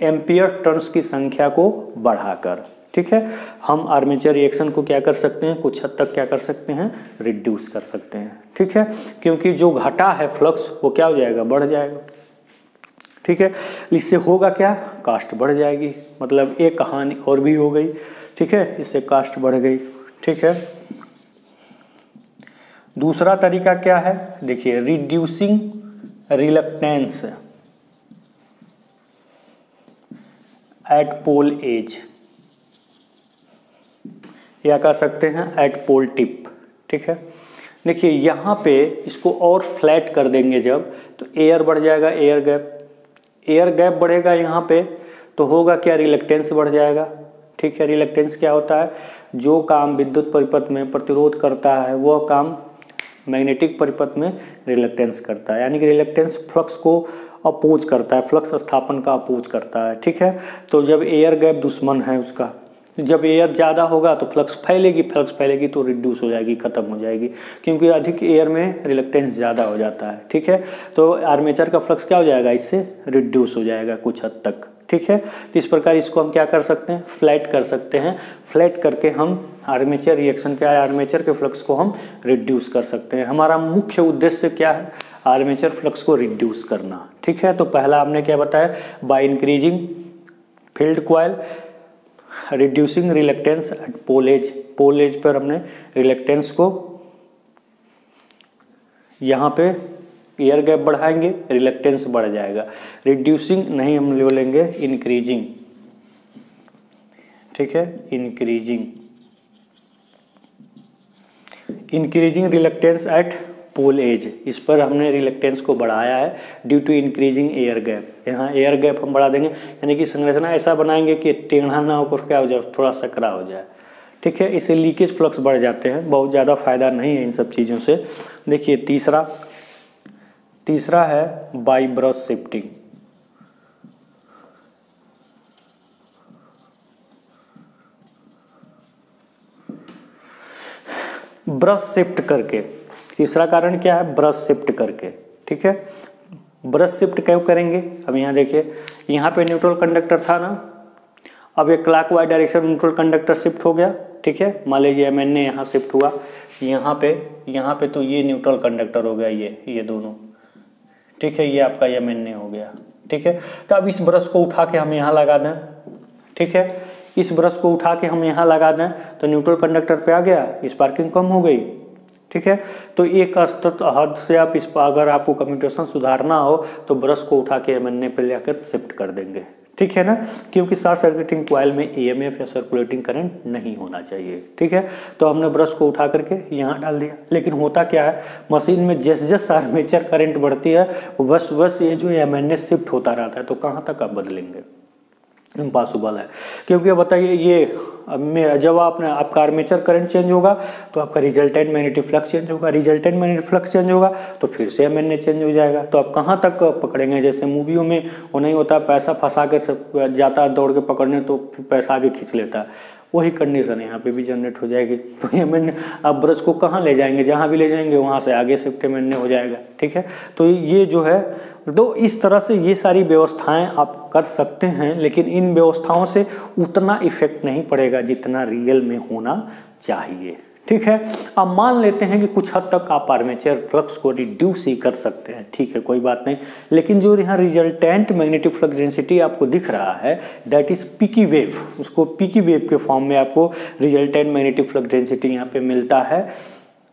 एम्पियर टर्न्स की संख्या को बढ़ाकर। ठीक है, हम आर्मेचर रिएक्शन को क्या कर सकते हैं, कुछ हद तक क्या कर सकते हैं, रिड्यूस कर सकते हैं। ठीक है, क्योंकि जो घटा है फ्लक्स वो क्या हो जाएगा, बढ़ जाएगा। ठीक है, इससे होगा क्या, कास्ट बढ़ जाएगी, मतलब एक कहानी और भी हो गई। ठीक है, इससे कास्ट बढ़ गई। ठीक है, दूसरा तरीका क्या है, देखिए reducing reluctance at pole edge, या कह सकते हैं एट पोल टिप। ठीक है, देखिए यहाँ पे इसको और फ्लैट कर देंगे जब, तो एयर बढ़ जाएगा, एयर गैप बढ़ेगा यहाँ पे, तो होगा क्या, रिलक्टेंस बढ़ जाएगा। ठीक है, रिलक्टेंस क्या होता है, जो काम विद्युत परिपथ में प्रतिरोध करता है वह काम मैग्नेटिक परिपथ में रिलक्टेंस करता है, यानी कि रिलक्टेंस फ्लक्स को अपोज करता है, फ्लक्स स्थापन का अपोज करता है। ठीक है, तो जब एयर गैप दुश्मन है उसका, जब एयर ज़्यादा होगा तो फ्लक्स फैलेगी तो रिड्यूस हो जाएगी, खत्म हो जाएगी, क्योंकि अधिक एयर में रिलक्टेंस ज़्यादा हो जाता है। ठीक है, तो आर्मेचर का फ्लक्स क्या हो जाएगा, इससे रिड्यूस हो जाएगा कुछ हद तक। ठीक है, तो इस प्रकार इसको हम क्या कर सकते हैं, फ्लैट कर सकते हैं। फ्लैट करके हम आर्मेचर रिएक्शन क्या है, आर्मेचर के फ्लक्स को हम रिड्यूस कर सकते हैं। हमारा मुख्य उद्देश्य क्या है, आर्मेचर फ्लक्स को रिड्यूस करना। ठीक है, तो पहला हमने क्या बताया, by increasing field coil, reducing reluctance at pole edge पर हमने रिलक्टेंस को यहाँ पे एयर गैप बढ़ाएंगे, रिलक्टेंस बढ़ जाएगा। रिड्यूसिंग नहीं हम ले लेंगे, इंक्रीजिंग। ठीक है, increasing reluctance at pole edge, इस पर हमने रिलक्टेंस को बढ़ाया है due to increasing air gap. यहाँ एयर गैप हम बढ़ा देंगे, यानी कि संरचना ऐसा बनाएंगे कि टेढ़ा ना होकर क्या हो जाए, थोड़ा सकरा हो जाए। ठीक है, इससे लीकेज फ्लक्स बढ़ जाते हैं, बहुत ज़्यादा फायदा नहीं है इन सब चीज़ों से। देखिए तीसरा है by brush shifting. Brush shift करके, तीसरा कारण क्या है, ब्रश शिफ्ट करके। ठीक है, ब्रश शिफ्ट क्यों करेंगे, अब यहाँ देखिए, यहाँ पे न्यूट्रल कंडक्टर था ना, अब ये clockwise direction neutral conductor shift हो गया। ठीक है, मान लीजिए MN यहाँ शिफ्ट हुआ, यहाँ पे तो ये न्यूट्रल कंडक्टर हो गया, ये दोनों। ठीक है, ये आपका MN हो गया। ठीक है, तो अब इस ब्रश को उठा के हम यहाँ लगा दें। ठीक है, इस ब्रश को उठा के हम यहाँ लगा दें तो न्यूट्रल कंडक्टर पे आ गया, स्पार्किंग कम हो गई। ठीक है, तो एक हद से आप इस पर, अगर आपको कम्यूटेशन सुधारना हो तो ब्रश को उठा के MN पे लेकर शिफ्ट कर देंगे। ठीक है ना, क्योंकि शॉर्ट सर्किटिंग कॉइल में ईएमएफ या सर्कुलेटिंग करंट नहीं होना चाहिए। ठीक है, तो हमने ब्रश को उठा करके यहाँ डाल दिया, लेकिन होता क्या है मशीन में जैसे जैसे आर्मेचर करंट बढ़ती है बस ये जो एमएनएस शिफ्ट होता रहता है, तो कहाँ तक आप बदलेंगे, इम्पॉसिबल है। क्योंकि अब बताइए ये जब आपका आर्मेचर करंट चेंज होगा तो आपका रिजल्टेंट मैग्नेटिक फ्लक्स चेंज होगा, रिजल्टेंट मैग्नेटिक फ्लक्स चेंज होगा तो फिर से एमएनए चेंज हो जाएगा। तो आप कहाँ तक पकड़ेंगे, जैसे मूवियों में वो नहीं होता पैसा फंसा कर जाता है दौड़ के पकड़ने तो पैसा आगे खींच लेता है, वही कंडीशन यहाँ पे भी जनरेट हो जाएगी। तो एमएनए आप ब्रश को कहाँ ले जाएंगे, जहाँ भी ले जाएंगे वहाँ से आगे शिफ्ट एमएनए हो जाएगा। ठीक है, तो ये जो है तो इस तरह से ये सारी व्यवस्थाएं आप कर सकते हैं, लेकिन इन व्यवस्थाओं से उतना इफेक्ट नहीं पड़ेगा जितना रियल में होना चाहिए। ठीक है, अब मान लेते हैं कि कुछ हद तक आप आर्मेचर फ्लक्स को रिड्यूस ही कर सकते हैं, ठीक है कोई बात नहीं, लेकिन जो यहाँ रिजल्टेंट मैग्नेटिक फ्लक्स डेंसिटी आपको दिख रहा है दैट इज पीकी वेव, उसको पीकी वेव के फॉर्म में आपको रिजल्टेंट मैग्नेटिक फ्लक्स डेंसिटी यहाँ पे मिलता है।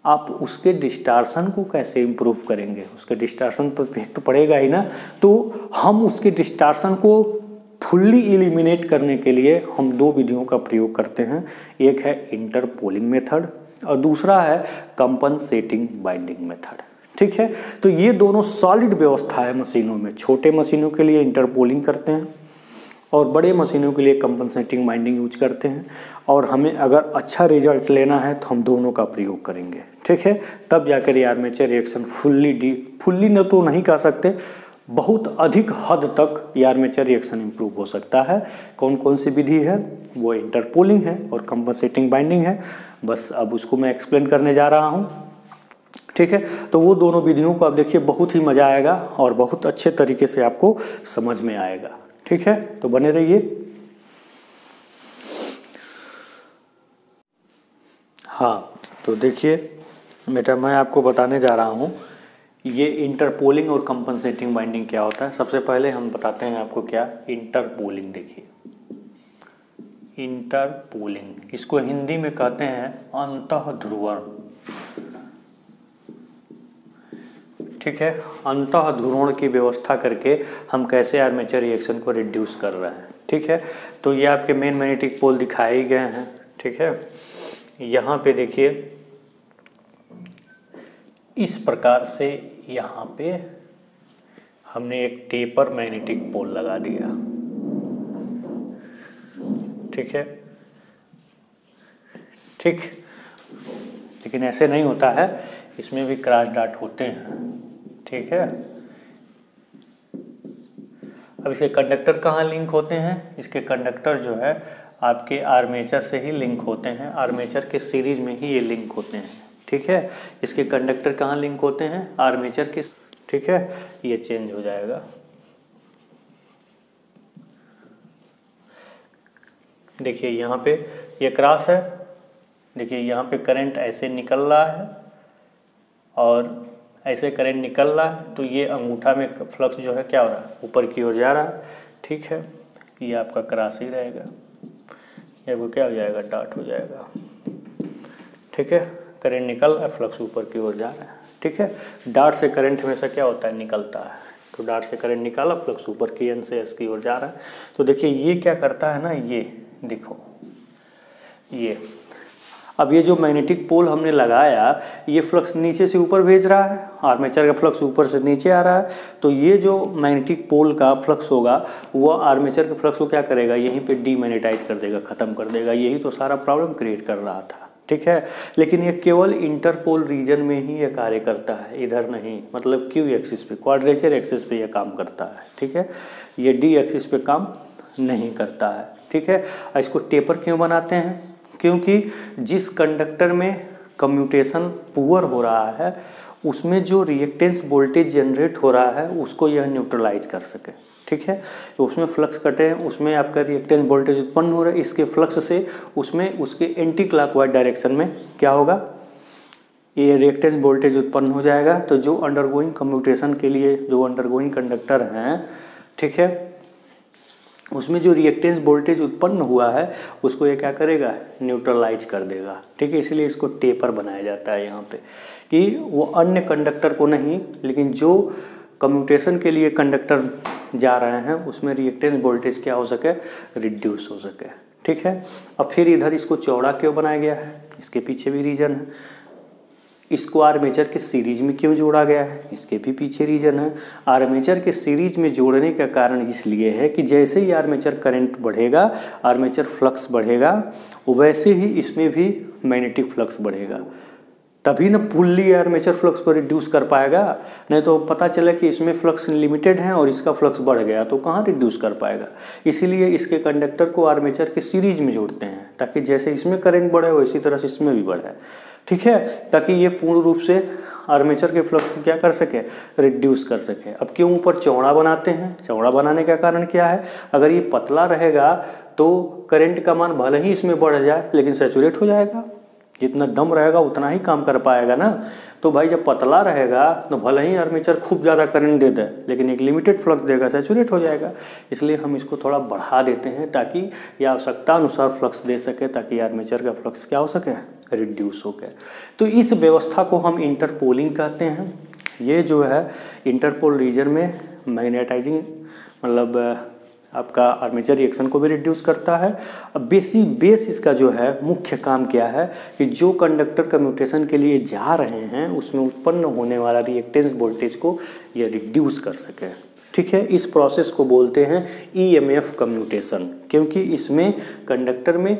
आप उसके डिस्टार्शन को कैसे इम्प्रूव करेंगे, उसके डिस्टार्शन पर इफेक्ट तो पड़ेगा ही ना, तो हम उसके डिस्टार्शन को फुल्ली एलिमिनेट करने के लिए हम दो विधियों का प्रयोग करते हैं, एक है इंटरपोलिंग मेथड और दूसरा है कंपनसेटिंग बाइंडिंग मेथड। ठीक है, तो ये दोनों सॉलिड व्यवस्था है मशीनों में, छोटे मशीनों के लिए इंटरपोलिंग करते हैं और बड़े मशीनों के लिए कंपनसेटिंग बाइंडिंग यूज करते हैं, और हमें अगर अच्छा रिजल्ट लेना है तो हम दोनों का प्रयोग करेंगे। ठीक है, तब जाकर ये आर्मेचर रिएक्शन फुल्ली न तो नहीं कर सकते, बहुत अधिक हद तक ये आर्मेचर रिएक्शन इंप्रूव हो सकता है। कौन कौन सी विधि है, वो इंटरपोलिंग है और कंपनसेटिंग बाइंडिंग है, बस अब उसको मैं एक्सप्लेन करने जा रहा हूँ। ठीक है, तो वो दोनों विधियों को आप देखिए, बहुत ही मज़ा आएगा और बहुत अच्छे तरीके से आपको समझ में आएगा। ठीक है, तो बने रहिए। हाँ, तो देखिए बेटा मैं आपको बताने जा रहा हूँ ये इंटरपोलिंग और कंपनसेटिंग बाइंडिंग क्या होता है। सबसे पहले हम बताते हैं आपको क्या इंटरपोलिंग। देखिए इंटरपोलिंग, इसको हिंदी में कहते हैं अंतःध्रुवण। ठीक है, अंतःध्रुवण की व्यवस्था करके हम कैसे आर्मेचर रिएक्शन को रिड्यूस कर रहे हैं। ठीक है, तो ये आपके मेन मैग्नेटिक पोल दिखाए ही गए हैं। ठीक है, यहाँ पे देखिए इस प्रकार से यहाँ पे हमने एक टेपर मैग्नेटिक पोल लगा दिया। ठीक है, ठीक, लेकिन ऐसे नहीं होता है, इसमें भी क्रॉस डॉट होते हैं। ठीक है, अब इसके कंडक्टर कहाँ लिंक होते हैं, इसके कंडक्टर जो है आपके आर्मेचर से ही लिंक होते हैं, आर्मेचर के सीरीज में ही ये लिंक होते हैं। ठीक है, इसके कंडक्टर कहाँ लिंक होते हैं, आर्मेचर के। ठीक है, ये चेंज हो जाएगा। देखिए यहाँ पे ये क्रॉस है, देखिए यहाँ पे करंट ऐसे निकल रहा है और ऐसे करंट निकल रहा है, तो ये अंगूठा में फ्लक्स जो है क्या हो रहा है, ऊपर की ओर जा रहा है। ठीक है, ये आपका क्रॉस ही रहेगा, ये वो क्या हो जाएगा, डॉट हो जाएगा। ठीक है, करंट निकल रहा है, फ्लक्स ऊपर की ओर जा रहा है। ठीक है, डॉट से करंट हमेशा क्या होता है, निकलता है, तो डॉट से करंट निकाला, फ्लक्स ऊपर की एन से एस की ओर जा रहा है। तो देखिए ये क्या करता है ना, ये देखो ये अब ये जो मैग्नेटिक पोल हमने लगाया ये फ्लक्स नीचे से ऊपर भेज रहा है, आर्मेचर का फ्लक्स ऊपर से नीचे आ रहा है, तो ये जो मैग्नेटिक पोल का फ्लक्स होगा वो आर्मेचर के फ्लक्स को क्या करेगा, यहीं पे डीमैग्नेटाइज कर देगा, ख़त्म कर देगा। यही तो सारा प्रॉब्लम क्रिएट कर रहा था। ठीक है, लेकिन ये केवल इंटरपोल रीजन में ही ये कार्य करता है, इधर नहीं, मतलब क्यू एक्सिस पे, क्वाड्रेचर एक्सिस पे ये काम करता है। ठीक है, ये डी एक्सिस पे काम नहीं करता है। ठीक है, इसको टेपर क्यों बनाते हैं, क्योंकि जिस कंडक्टर में कम्यूटेशन पुअर हो रहा है उसमें जो रिएक्टेंस वोल्टेज जनरेट हो रहा है उसको यह न्यूट्रलाइज कर सके। ठीक है, तो उसमें फ्लक्स कटे हैं, उसमें आपका रिएक्टेंस वोल्टेज उत्पन्न हो रहा है, इसके फ्लक्स से उसमें उसके एंटी क्लॉकवाइज डायरेक्शन में क्या होगा, ये रिएक्टेंस वोल्टेज उत्पन्न हो जाएगा। तो जो अंडरगोइंग कम्यूटेशन के लिए जो अंडरगोइंग कंडक्टर हैं, ठीक है, उसमें जो रिएक्टेंस वोल्टेज उत्पन्न हुआ है उसको ये क्या करेगा, न्यूट्रलाइज कर देगा। ठीक है, इसलिए इसको टेपर बनाया जाता है यहाँ पे, कि वो अन्य कंडक्टर को नहीं, लेकिन जो कम्यूटेशन के लिए कंडक्टर जा रहे हैं उसमें रिएक्टेंस वोल्टेज क्या हो सके, रिड्यूस हो सके। ठीक है, अब फिर इधर इसको चौड़ा क्यों बनाया गया है, इसके पीछे भी रीजन है। इसको आर्मेचर के सीरीज में क्यों जोड़ा गया है, इसके भी पीछे रीजन है। आर्मेचर के सीरीज में जोड़ने का कारण इसलिए है कि जैसे ही आर्मेचर करंट बढ़ेगा, आर्मेचर फ्लक्स बढ़ेगा, वैसे ही इसमें भी मैग्नेटिक फ्लक्स बढ़ेगा, तभी ना फुल्ली आर्मेचर फ्लक्स को रिड्यूस कर पाएगा। नहीं तो पता चला कि इसमें फ्लक्स लिमिटेड है और इसका फ्लक्स बढ़ गया तो कहाँ रिड्यूस कर पाएगा। इसीलिए इसके कंडक्टर को आर्मेचर के सीरीज में जोड़ते हैं ताकि जैसे इसमें करंट बढ़े वैसी तरह से इसमें भी बढ़े। ठीक है, ताकि ये पूर्ण रूप से आर्मेचर के फ्लक्स को क्या कर सके, रिड्यूस कर सके। अब क्यों ऊपर चौड़ा बनाते हैं, चौड़ा बनाने का कारण क्या है, अगर ये पतला रहेगा तो करंट का मान भले ही इसमें बढ़ जाए लेकिन सैचुरेट हो जाएगा, जितना दम रहेगा उतना ही काम कर पाएगा ना। तो भाई जब पतला रहेगा तो भले ही आर्मेचर खूब ज़्यादा करंट दे दे लेकिन एक लिमिटेड फ्लक्स देगा, सैचुरेट हो जाएगा। इसलिए हम इसको थोड़ा बढ़ा देते हैं ताकि ये आवश्यकता अनुसार फ्लक्स दे सके, ताकि आर्मेचर का फ्लक्स क्या हो सके, रिड्यूस हो गए। तो इस व्यवस्था को हम इंटरपोलिंग कहते हैं। ये जो है इंटरपोल रीजन में मैग्नेटाइजिंग मतलब आपका आर्मेचर रिएक्शन को भी रिड्यूस करता है। अब बेस इसका जो है मुख्य काम क्या है कि जो कंडक्टर कम्यूटेशन के लिए जा रहे हैं उसमें उत्पन्न होने वाला रिएक्टेंस वोल्टेज को ये रिड्यूस कर सके। ठीक है, इस प्रोसेस को बोलते हैं ईएमएफ कम्यूटेशन, क्योंकि इसमें कंडक्टर में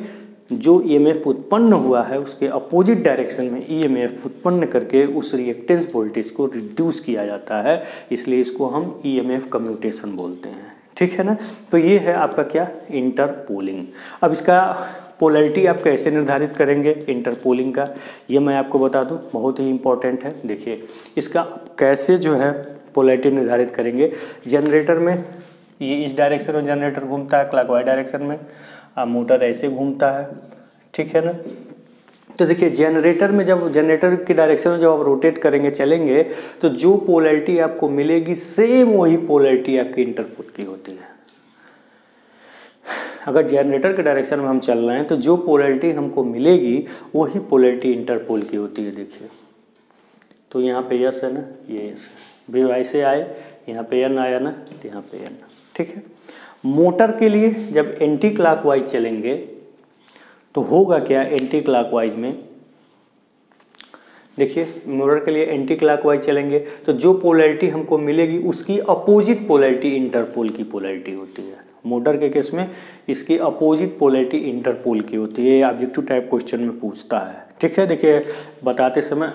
जो ईएमएफ उत्पन्न हुआ है उसके अपोजिट डायरेक्शन में ईएमएफ उत्पन्न करके उस रिएक्टेंस वोल्टेज को रिड्यूस किया जाता है, इसलिए इसको हम ईएमएफ कम्यूटेशन बोलते हैं। ठीक है ना, तो ये है आपका क्या, इंटरपोलिंग। अब इसका पोलैरिटी आप कैसे निर्धारित करेंगे इंटरपोलिंग का, ये मैं आपको बता दूं, बहुत ही इंपॉर्टेंट है। देखिए इसका कैसे जो है पोलैरिटी निर्धारित करेंगे। जनरेटर में ये इस डायरेक्शन में जनरेटर घूमता है क्लॉकवाइज डायरेक्शन में, मोटर ऐसे घूमता है। ठीक है ना, तो देखिए जनरेटर में जब जनरेटर की डायरेक्शन में जब आप रोटेट करेंगे, चलेंगे, तो जो पोलैरिटी आपको मिलेगी सेम वही पोलैरिटी आपकी इंटरपोल की होती है। अगर जनरेटर के डायरेक्शन में हम चल रहे हैं तो जो पोलैरिटी हमको मिलेगी वही पोलैरिटी इंटरपोल की होती है। देखिए तो यहाँ पे यस है ना, ये यस भी ऐसे आए, यहाँ पे एन आया ना तो यहाँ पे एन। ठीक है, मोटर के लिए जब एंटी क्लॉकवाइज चलेंगे तो होगा क्या, एंटी क्लॉकवाइज में देखिए मोटर के लिए एंटी क्लॉकवाइज चलेंगे तो जो पोलैरिटी हमको मिलेगी उसकी अपोजिट पोलैरिटी इंटरपोल की पोलैरिटी होती है। मोटर के केस में इसकी अपोजिट पोलैरिटी इंटरपोल की होती है। ऑब्जेक्टिव टाइप क्वेश्चन में पूछता है। ठीक है, देखिए बताते समय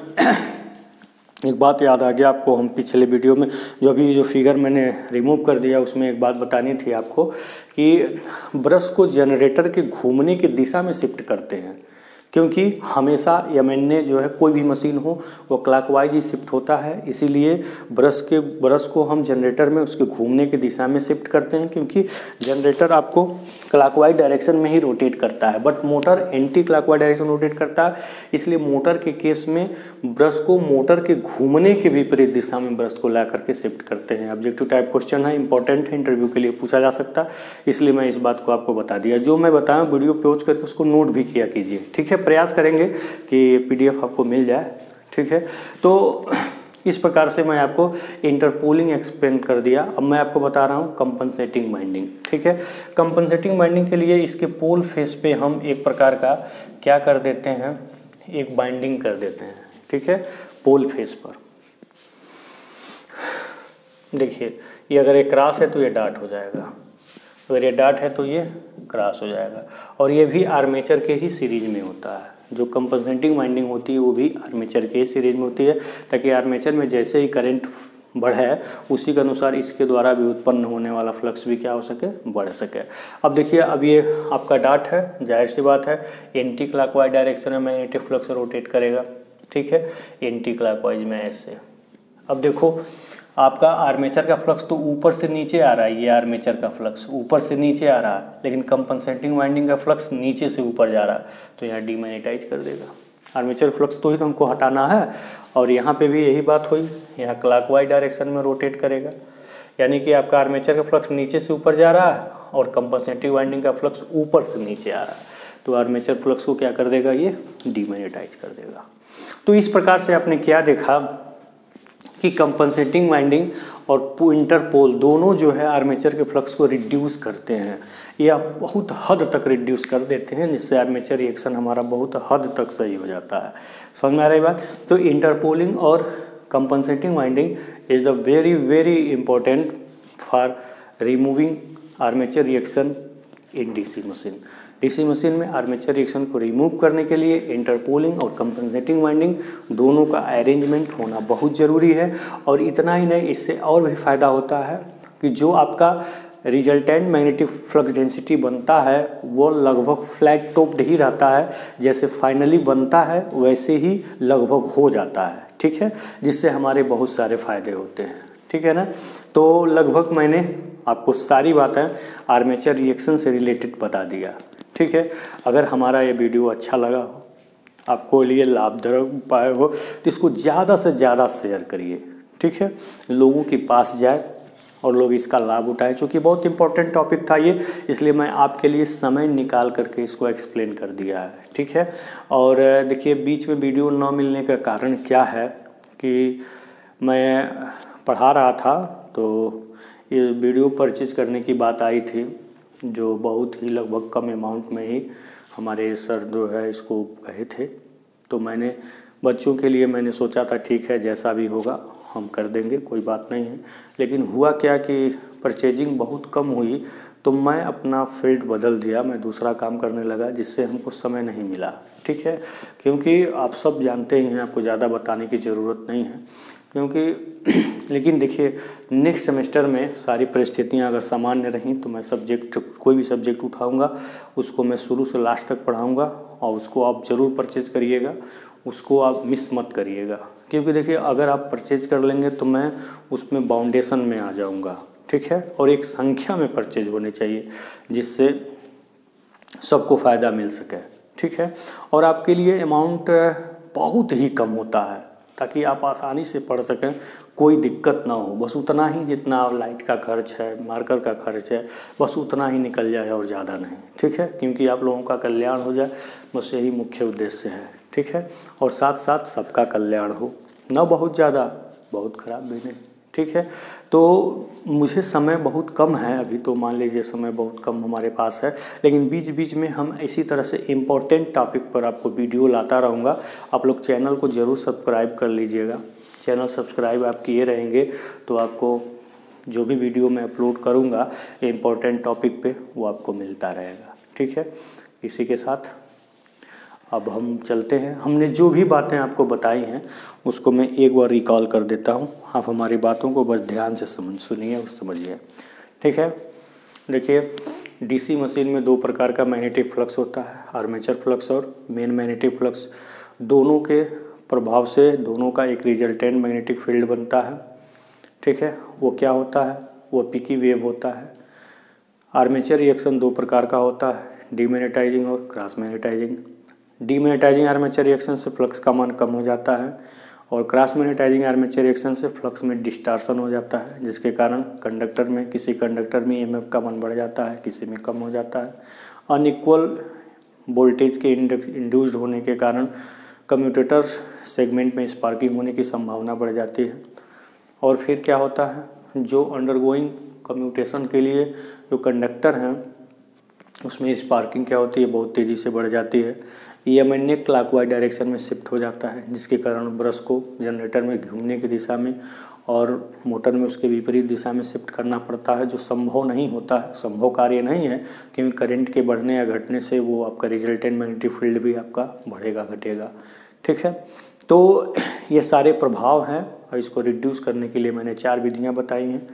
एक बात याद आ गया आपको, हम पिछले वीडियो में जो फिगर मैंने रिमूव कर दिया उसमें एक बात बतानी थी आपको कि ब्रश को जनरेटर के घूमने की दिशा में शिफ्ट करते हैं, क्योंकि हमेशा एमएनए जो है कोई भी मशीन हो वो क्लॉकवाइज ही शिफ्ट होता है। इसीलिए ब्रश को हम जनरेटर में उसके घूमने की दिशा में शिफ्ट करते हैं, क्योंकि जनरेटर आपको क्लॉकवाइज डायरेक्शन में ही रोटेट करता है, but motor anti clockwise direction rotate करता है। इसलिए मोटर के केस में ब्रश को मोटर के घूमने के विपरीत दिशा में ब्रश को ला करके शिफ्ट करते हैं। ऑब्जेक्टिव टाइप क्वेश्चन है, इंपॉर्टेंट है, इंटरव्यू के लिए पूछा जा सकता है, इसलिए मैं इस बात को आपको बता दिया। जो मैं बताया वीडियो पॉज करके उसको नोट भी किया कीजिए। ठीक है, प्रयास करेंगे कि पीडीएफ आपको मिल जाए। ठीक है, तो इस प्रकार से मैं आपको इंटरपोलिंग एक्सप्लेन कर दिया। अब मैं आपको बता रहा हूँ कंपनसेटिंग वाइंडिंग। ठीक है, कंपनसेटिंग वाइंडिंग के लिए इसके पोल फेस पे हम एक प्रकार का क्या कर देते हैं, एक बाइंडिंग कर देते हैं। ठीक है, पोल फेस पर देखिए ये अगर एक क्रॉस है तो ये डॉट हो जाएगा, अगर ये डॉट है तो ये क्रॉस हो जाएगा। और ये भी आर्मेचर के ही सीरीज में होता है। जो कंपनसेटिंग वाइंडिंग होती है वो भी आर्मेचर के ही सीरीज में होती है, ताकि आर्मेचर में जैसे ही करंट बढ़े उसी के अनुसार इसके द्वारा भी उत्पन्न होने वाला फ्लक्स भी क्या हो सके, बढ़ सके। अब देखिए अब ये आपका डॉट है, जाहिर सी बात है एंटी क्लॉकवाइज डायरेक्शन में मैग्नेटिक फ्लक्स रोटेट करेगा। ठीक है, एंटी क्लॉकवाइज में ऐसे। अब देखो आपका आर्मेचर का फ्लक्स तो ऊपर से नीचे आ रहा है, ये आर्मेचर का फ्लक्स ऊपर से नीचे आ रहा है, लेकिन कंपनसेटिंग वाइंडिंग का फ्लक्स नीचे से ऊपर जा रहा है, तो यहाँ डीमैग्नेटाइज कर देगा। आर्मेचर फ्लक्स तो ही तो हमको हटाना है, और यहाँ पे भी यही बात हुई, यहाँ क्लॉकवाइज डायरेक्शन में रोटेट करेगा, यानी कि आपका आर्मेचर का फ्लक्स नीचे से ऊपर जा रहा है और कंपनसेटिंग वाइंडिंग का फ्लक्स ऊपर से नीचे आ रहा है, तो आर्मेचर फ्लक्स को क्या कर देगा, ये डीमैग्नेटाइज कर देगा। तो इस प्रकार से आपने क्या देखा कि कंपनसेटिंग वाइंडिंग और इंटरपोल दोनों जो है आर्मेचर के फ्लक्स को रिड्यूस करते हैं, या बहुत हद तक रिड्यूस कर देते हैं, जिससे आर्मेचर रिएक्शन हमारा बहुत हद तक सही हो जाता है। समझ में आ रही बात? तो इंटरपोलिंग और compensating winding is the very very important for removing armature reaction in DC machine. DC machine में आर्मेचर रिएक्शन को रिमूव करने के लिए इंटरपोलिंग और कंपनसेटिंग वाइंडिंग दोनों का अरेंजमेंट होना बहुत ज़रूरी है। और इतना ही नहीं, इससे और भी फ़ायदा होता है कि जो आपका रिजल्टेंट मैग्नेटिक फ्लक्स डेंसिटी बनता है वो लगभग फ्लैट टॉप्ड ही रहता है, जैसे फाइनली बनता है वैसे ही लगभग हो जाता है। ठीक है, जिससे हमारे बहुत सारे फ़ायदे होते हैं। ठीक है ना? तो लगभग मैंने आपको सारी बातें आर्मेचर रिएक्शन से रिलेटेड बता दिया। ठीक है, अगर हमारा ये वीडियो अच्छा लगा हो, आपको लिए लाभदायक उपाय हो, तो इसको ज़्यादा से ज़्यादा शेयर करिए। ठीक है, लोगों के पास जाए और लोग इसका लाभ उठाएं। चूँकि बहुत इंपॉर्टेंट टॉपिक था ये, इसलिए मैं आपके लिए समय निकाल करके इसको एक्सप्लेन कर दिया है। ठीक है, और देखिए बीच में वीडियो न मिलने का कारण क्या है कि मैं पढ़ा रहा था, तो ये वीडियो परचेज करने की बात आई थी, जो बहुत ही लगभग कम अमाउंट में ही हमारे सर जो है इसको कहे थे। तो मैंने बच्चों के लिए मैंने सोचा था ठीक है जैसा भी होगा हम कर देंगे, कोई बात नहीं है। लेकिन हुआ क्या कि परचेजिंग बहुत कम हुई, तो मैं अपना फील्ड बदल दिया, मैं दूसरा काम करने लगा, जिससे हमको समय नहीं मिला। ठीक है, क्योंकि आप सब जानते ही हैं, आपको ज़्यादा बताने की ज़रूरत नहीं है। क्योंकि लेकिन देखिए नेक्स्ट सेमेस्टर में सारी परिस्थितियां अगर सामान्य रहीं तो मैं कोई भी सब्जेक्ट उठाऊंगा, उसको मैं शुरू से लास्ट तक पढ़ाऊंगा, और उसको आप ज़रूर परचेज करिएगा, उसको आप मिस मत करिएगा। क्योंकि देखिए अगर आप परचेज कर लेंगे तो मैं उसमें बाउंडेशन में आ जाऊंगा। ठीक है, और एक संख्या में परचेज होने चाहिए जिससे सबको फ़ायदा मिल सके। ठीक है, और आपके लिए अमाउंट बहुत ही कम होता है ताकि आप आसानी से पढ़ सकें, कोई दिक्कत ना हो। बस उतना ही जितना लाइट का खर्च है, मार्कर का खर्च है, बस उतना ही निकल जाए और ज़्यादा नहीं। ठीक है, क्योंकि आप लोगों का कल्याण हो जाए, बस यही मुख्य उद्देश्य है। ठीक है, और साथ साथ सबका कल्याण हो, ना बहुत ज़्यादा बहुत खराब भी नहीं। ठीक है, तो मुझे समय बहुत कम है अभी, तो मान लीजिए समय बहुत कम हमारे पास है, लेकिन बीच बीच में हम इसी तरह से इम्पोर्टेंट टॉपिक पर आपको वीडियो लाता रहूँगा। आप लोग चैनल को ज़रूर सब्सक्राइब कर लीजिएगा। चैनल सब्सक्राइब आप किए रहेंगे तो आपको जो भी वीडियो मैं अपलोड करूँगा इम्पोर्टेंट टॉपिक पे, वो आपको मिलता रहेगा। ठीक है, इसी के साथ अब हम चलते हैं। हमने जो भी बातें आपको बताई हैं उसको मैं एक बार रिकॉल कर देता हूँ, आप हमारी बातों को बस ध्यान से सुनिए और समझिए। ठीक है, देखिए डीसी मशीन में दो प्रकार का मैग्नेटिक फ्लक्स होता है, आर्मेचर फ्लक्स और मेन मैग्नेटिक फ्लक्स। दोनों के प्रभाव से दोनों का एक रिजल्टेंट मैग्नेटिक फील्ड बनता है। ठीक है, वो क्या होता है? वो पिकी वेव होता है। आर्मेचर रिएक्शन दो प्रकार का होता है, डीमैग्नेटाइजिंग और cross magnetizing. Demagnetizing armature reaction से फ्लक्स का मान कम हो जाता है, और क्रॉस मैग्नेटाइजिंग आर्मेचर रिएक्शन से फ्लक्स में डिस्टॉर्शन हो जाता है, जिसके कारण कंडक्टर में किसी कंडक्टर में ईएमएफ का मान बढ़ जाता है, किसी में कम हो जाता है। अनइक्वल वोल्टेज के इंड्यूस्ड होने के कारण कम्यूटेटर सेगमेंट में स्पार्किंग होने की संभावना बढ़ जाती है। और फिर क्या होता है, जो अंडरगोइंग कम्यूटेशन के लिए जो कंडक्टर हैं उसमें स्पार्किंग क्या होती है, बहुत तेज़ी से बढ़ जाती है। ईएमएफ क्लॉकवाइज डायरेक्शन में शिफ्ट हो जाता है, जिसके कारण ब्रश को जनरेटर में घूमने की दिशा में और मोटर में उसके विपरीत दिशा में शिफ्ट करना पड़ता है, जो संभव नहीं होता है, संभव कार्य नहीं है, क्योंकि करंट के बढ़ने या घटने से वो आपका रिजल्टेंट मैग्नेटिक फील्ड भी आपका बढ़ेगा घटेगा। ठीक है, तो ये सारे प्रभाव हैं, और इसको रिड्यूस करने के लिए मैंने 4 विधियाँ बताई हैं।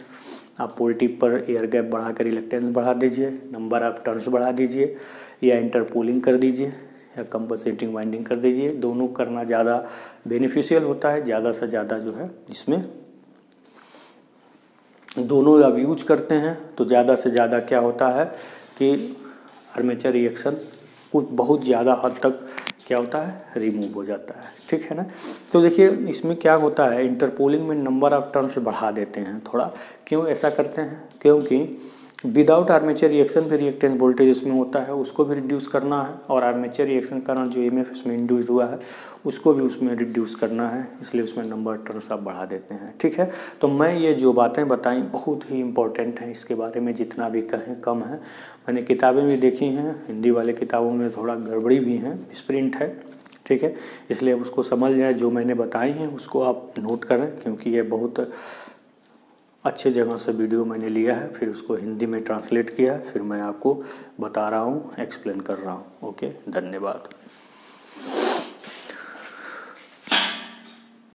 आप पोल टिप पर एयर गैप बढ़ाकर रिलक्टेंस बढ़ा दीजिए, नंबर ऑफ टर्न्स बढ़ा दीजिए, या इंटरपोलिंग कर दीजिए, या कंपनसेटिंग वाइंडिंग कर दीजिए। दोनों करना ज़्यादा बेनिफिशियल होता है। ज़्यादा से ज़्यादा जो है इसमें दोनों आप यूज करते हैं तो ज़्यादा से ज़्यादा क्या होता है कि आर्मेचर रिएक्शन कुछ बहुत ज़्यादा हद तक क्या होता है, रिमूव हो जाता है। ठीक है ना? तो देखिए इसमें क्या होता है, इंटरपोलिंग में नंबर ऑफ टर्न्स बढ़ा देते हैं थोड़ा। क्यों ऐसा करते हैं? क्योंकि विदाउट आर्मेचर रिएक्शन फिर रिएक्टेंस वोल्टेज इसमें होता है, उसको भी रिड्यूस करना है, और आर्मेचर रिएक्शन के कारण जो EMF इसमें इंड्यूस हुआ है उसको भी उसमें रिड्यूस करना है, इसलिए उसमें नंबर टर्न्स आप बढ़ा देते हैं। ठीक है, तो मैं ये जो बातें बताई बहुत ही इंपॉर्टेंट हैं, इसके बारे में जितना भी कहें कम है। मैंने किताबें भी देखी हैं, हिंदी वाले किताबों में थोड़ा गड़बड़ी भी है, मिसप्रिंट है। ठीक है, इसलिए अब उसको समझ जाए, जो मैंने बताई हैं उसको आप नोट करें, क्योंकि ये बहुत अच्छे जगह से वीडियो मैंने लिया है, फिर उसको हिंदी में ट्रांसलेट किया है, फिर मैं आपको बता रहा हूँ, एक्सप्लेन कर रहा हूँ। ओके, धन्यवाद।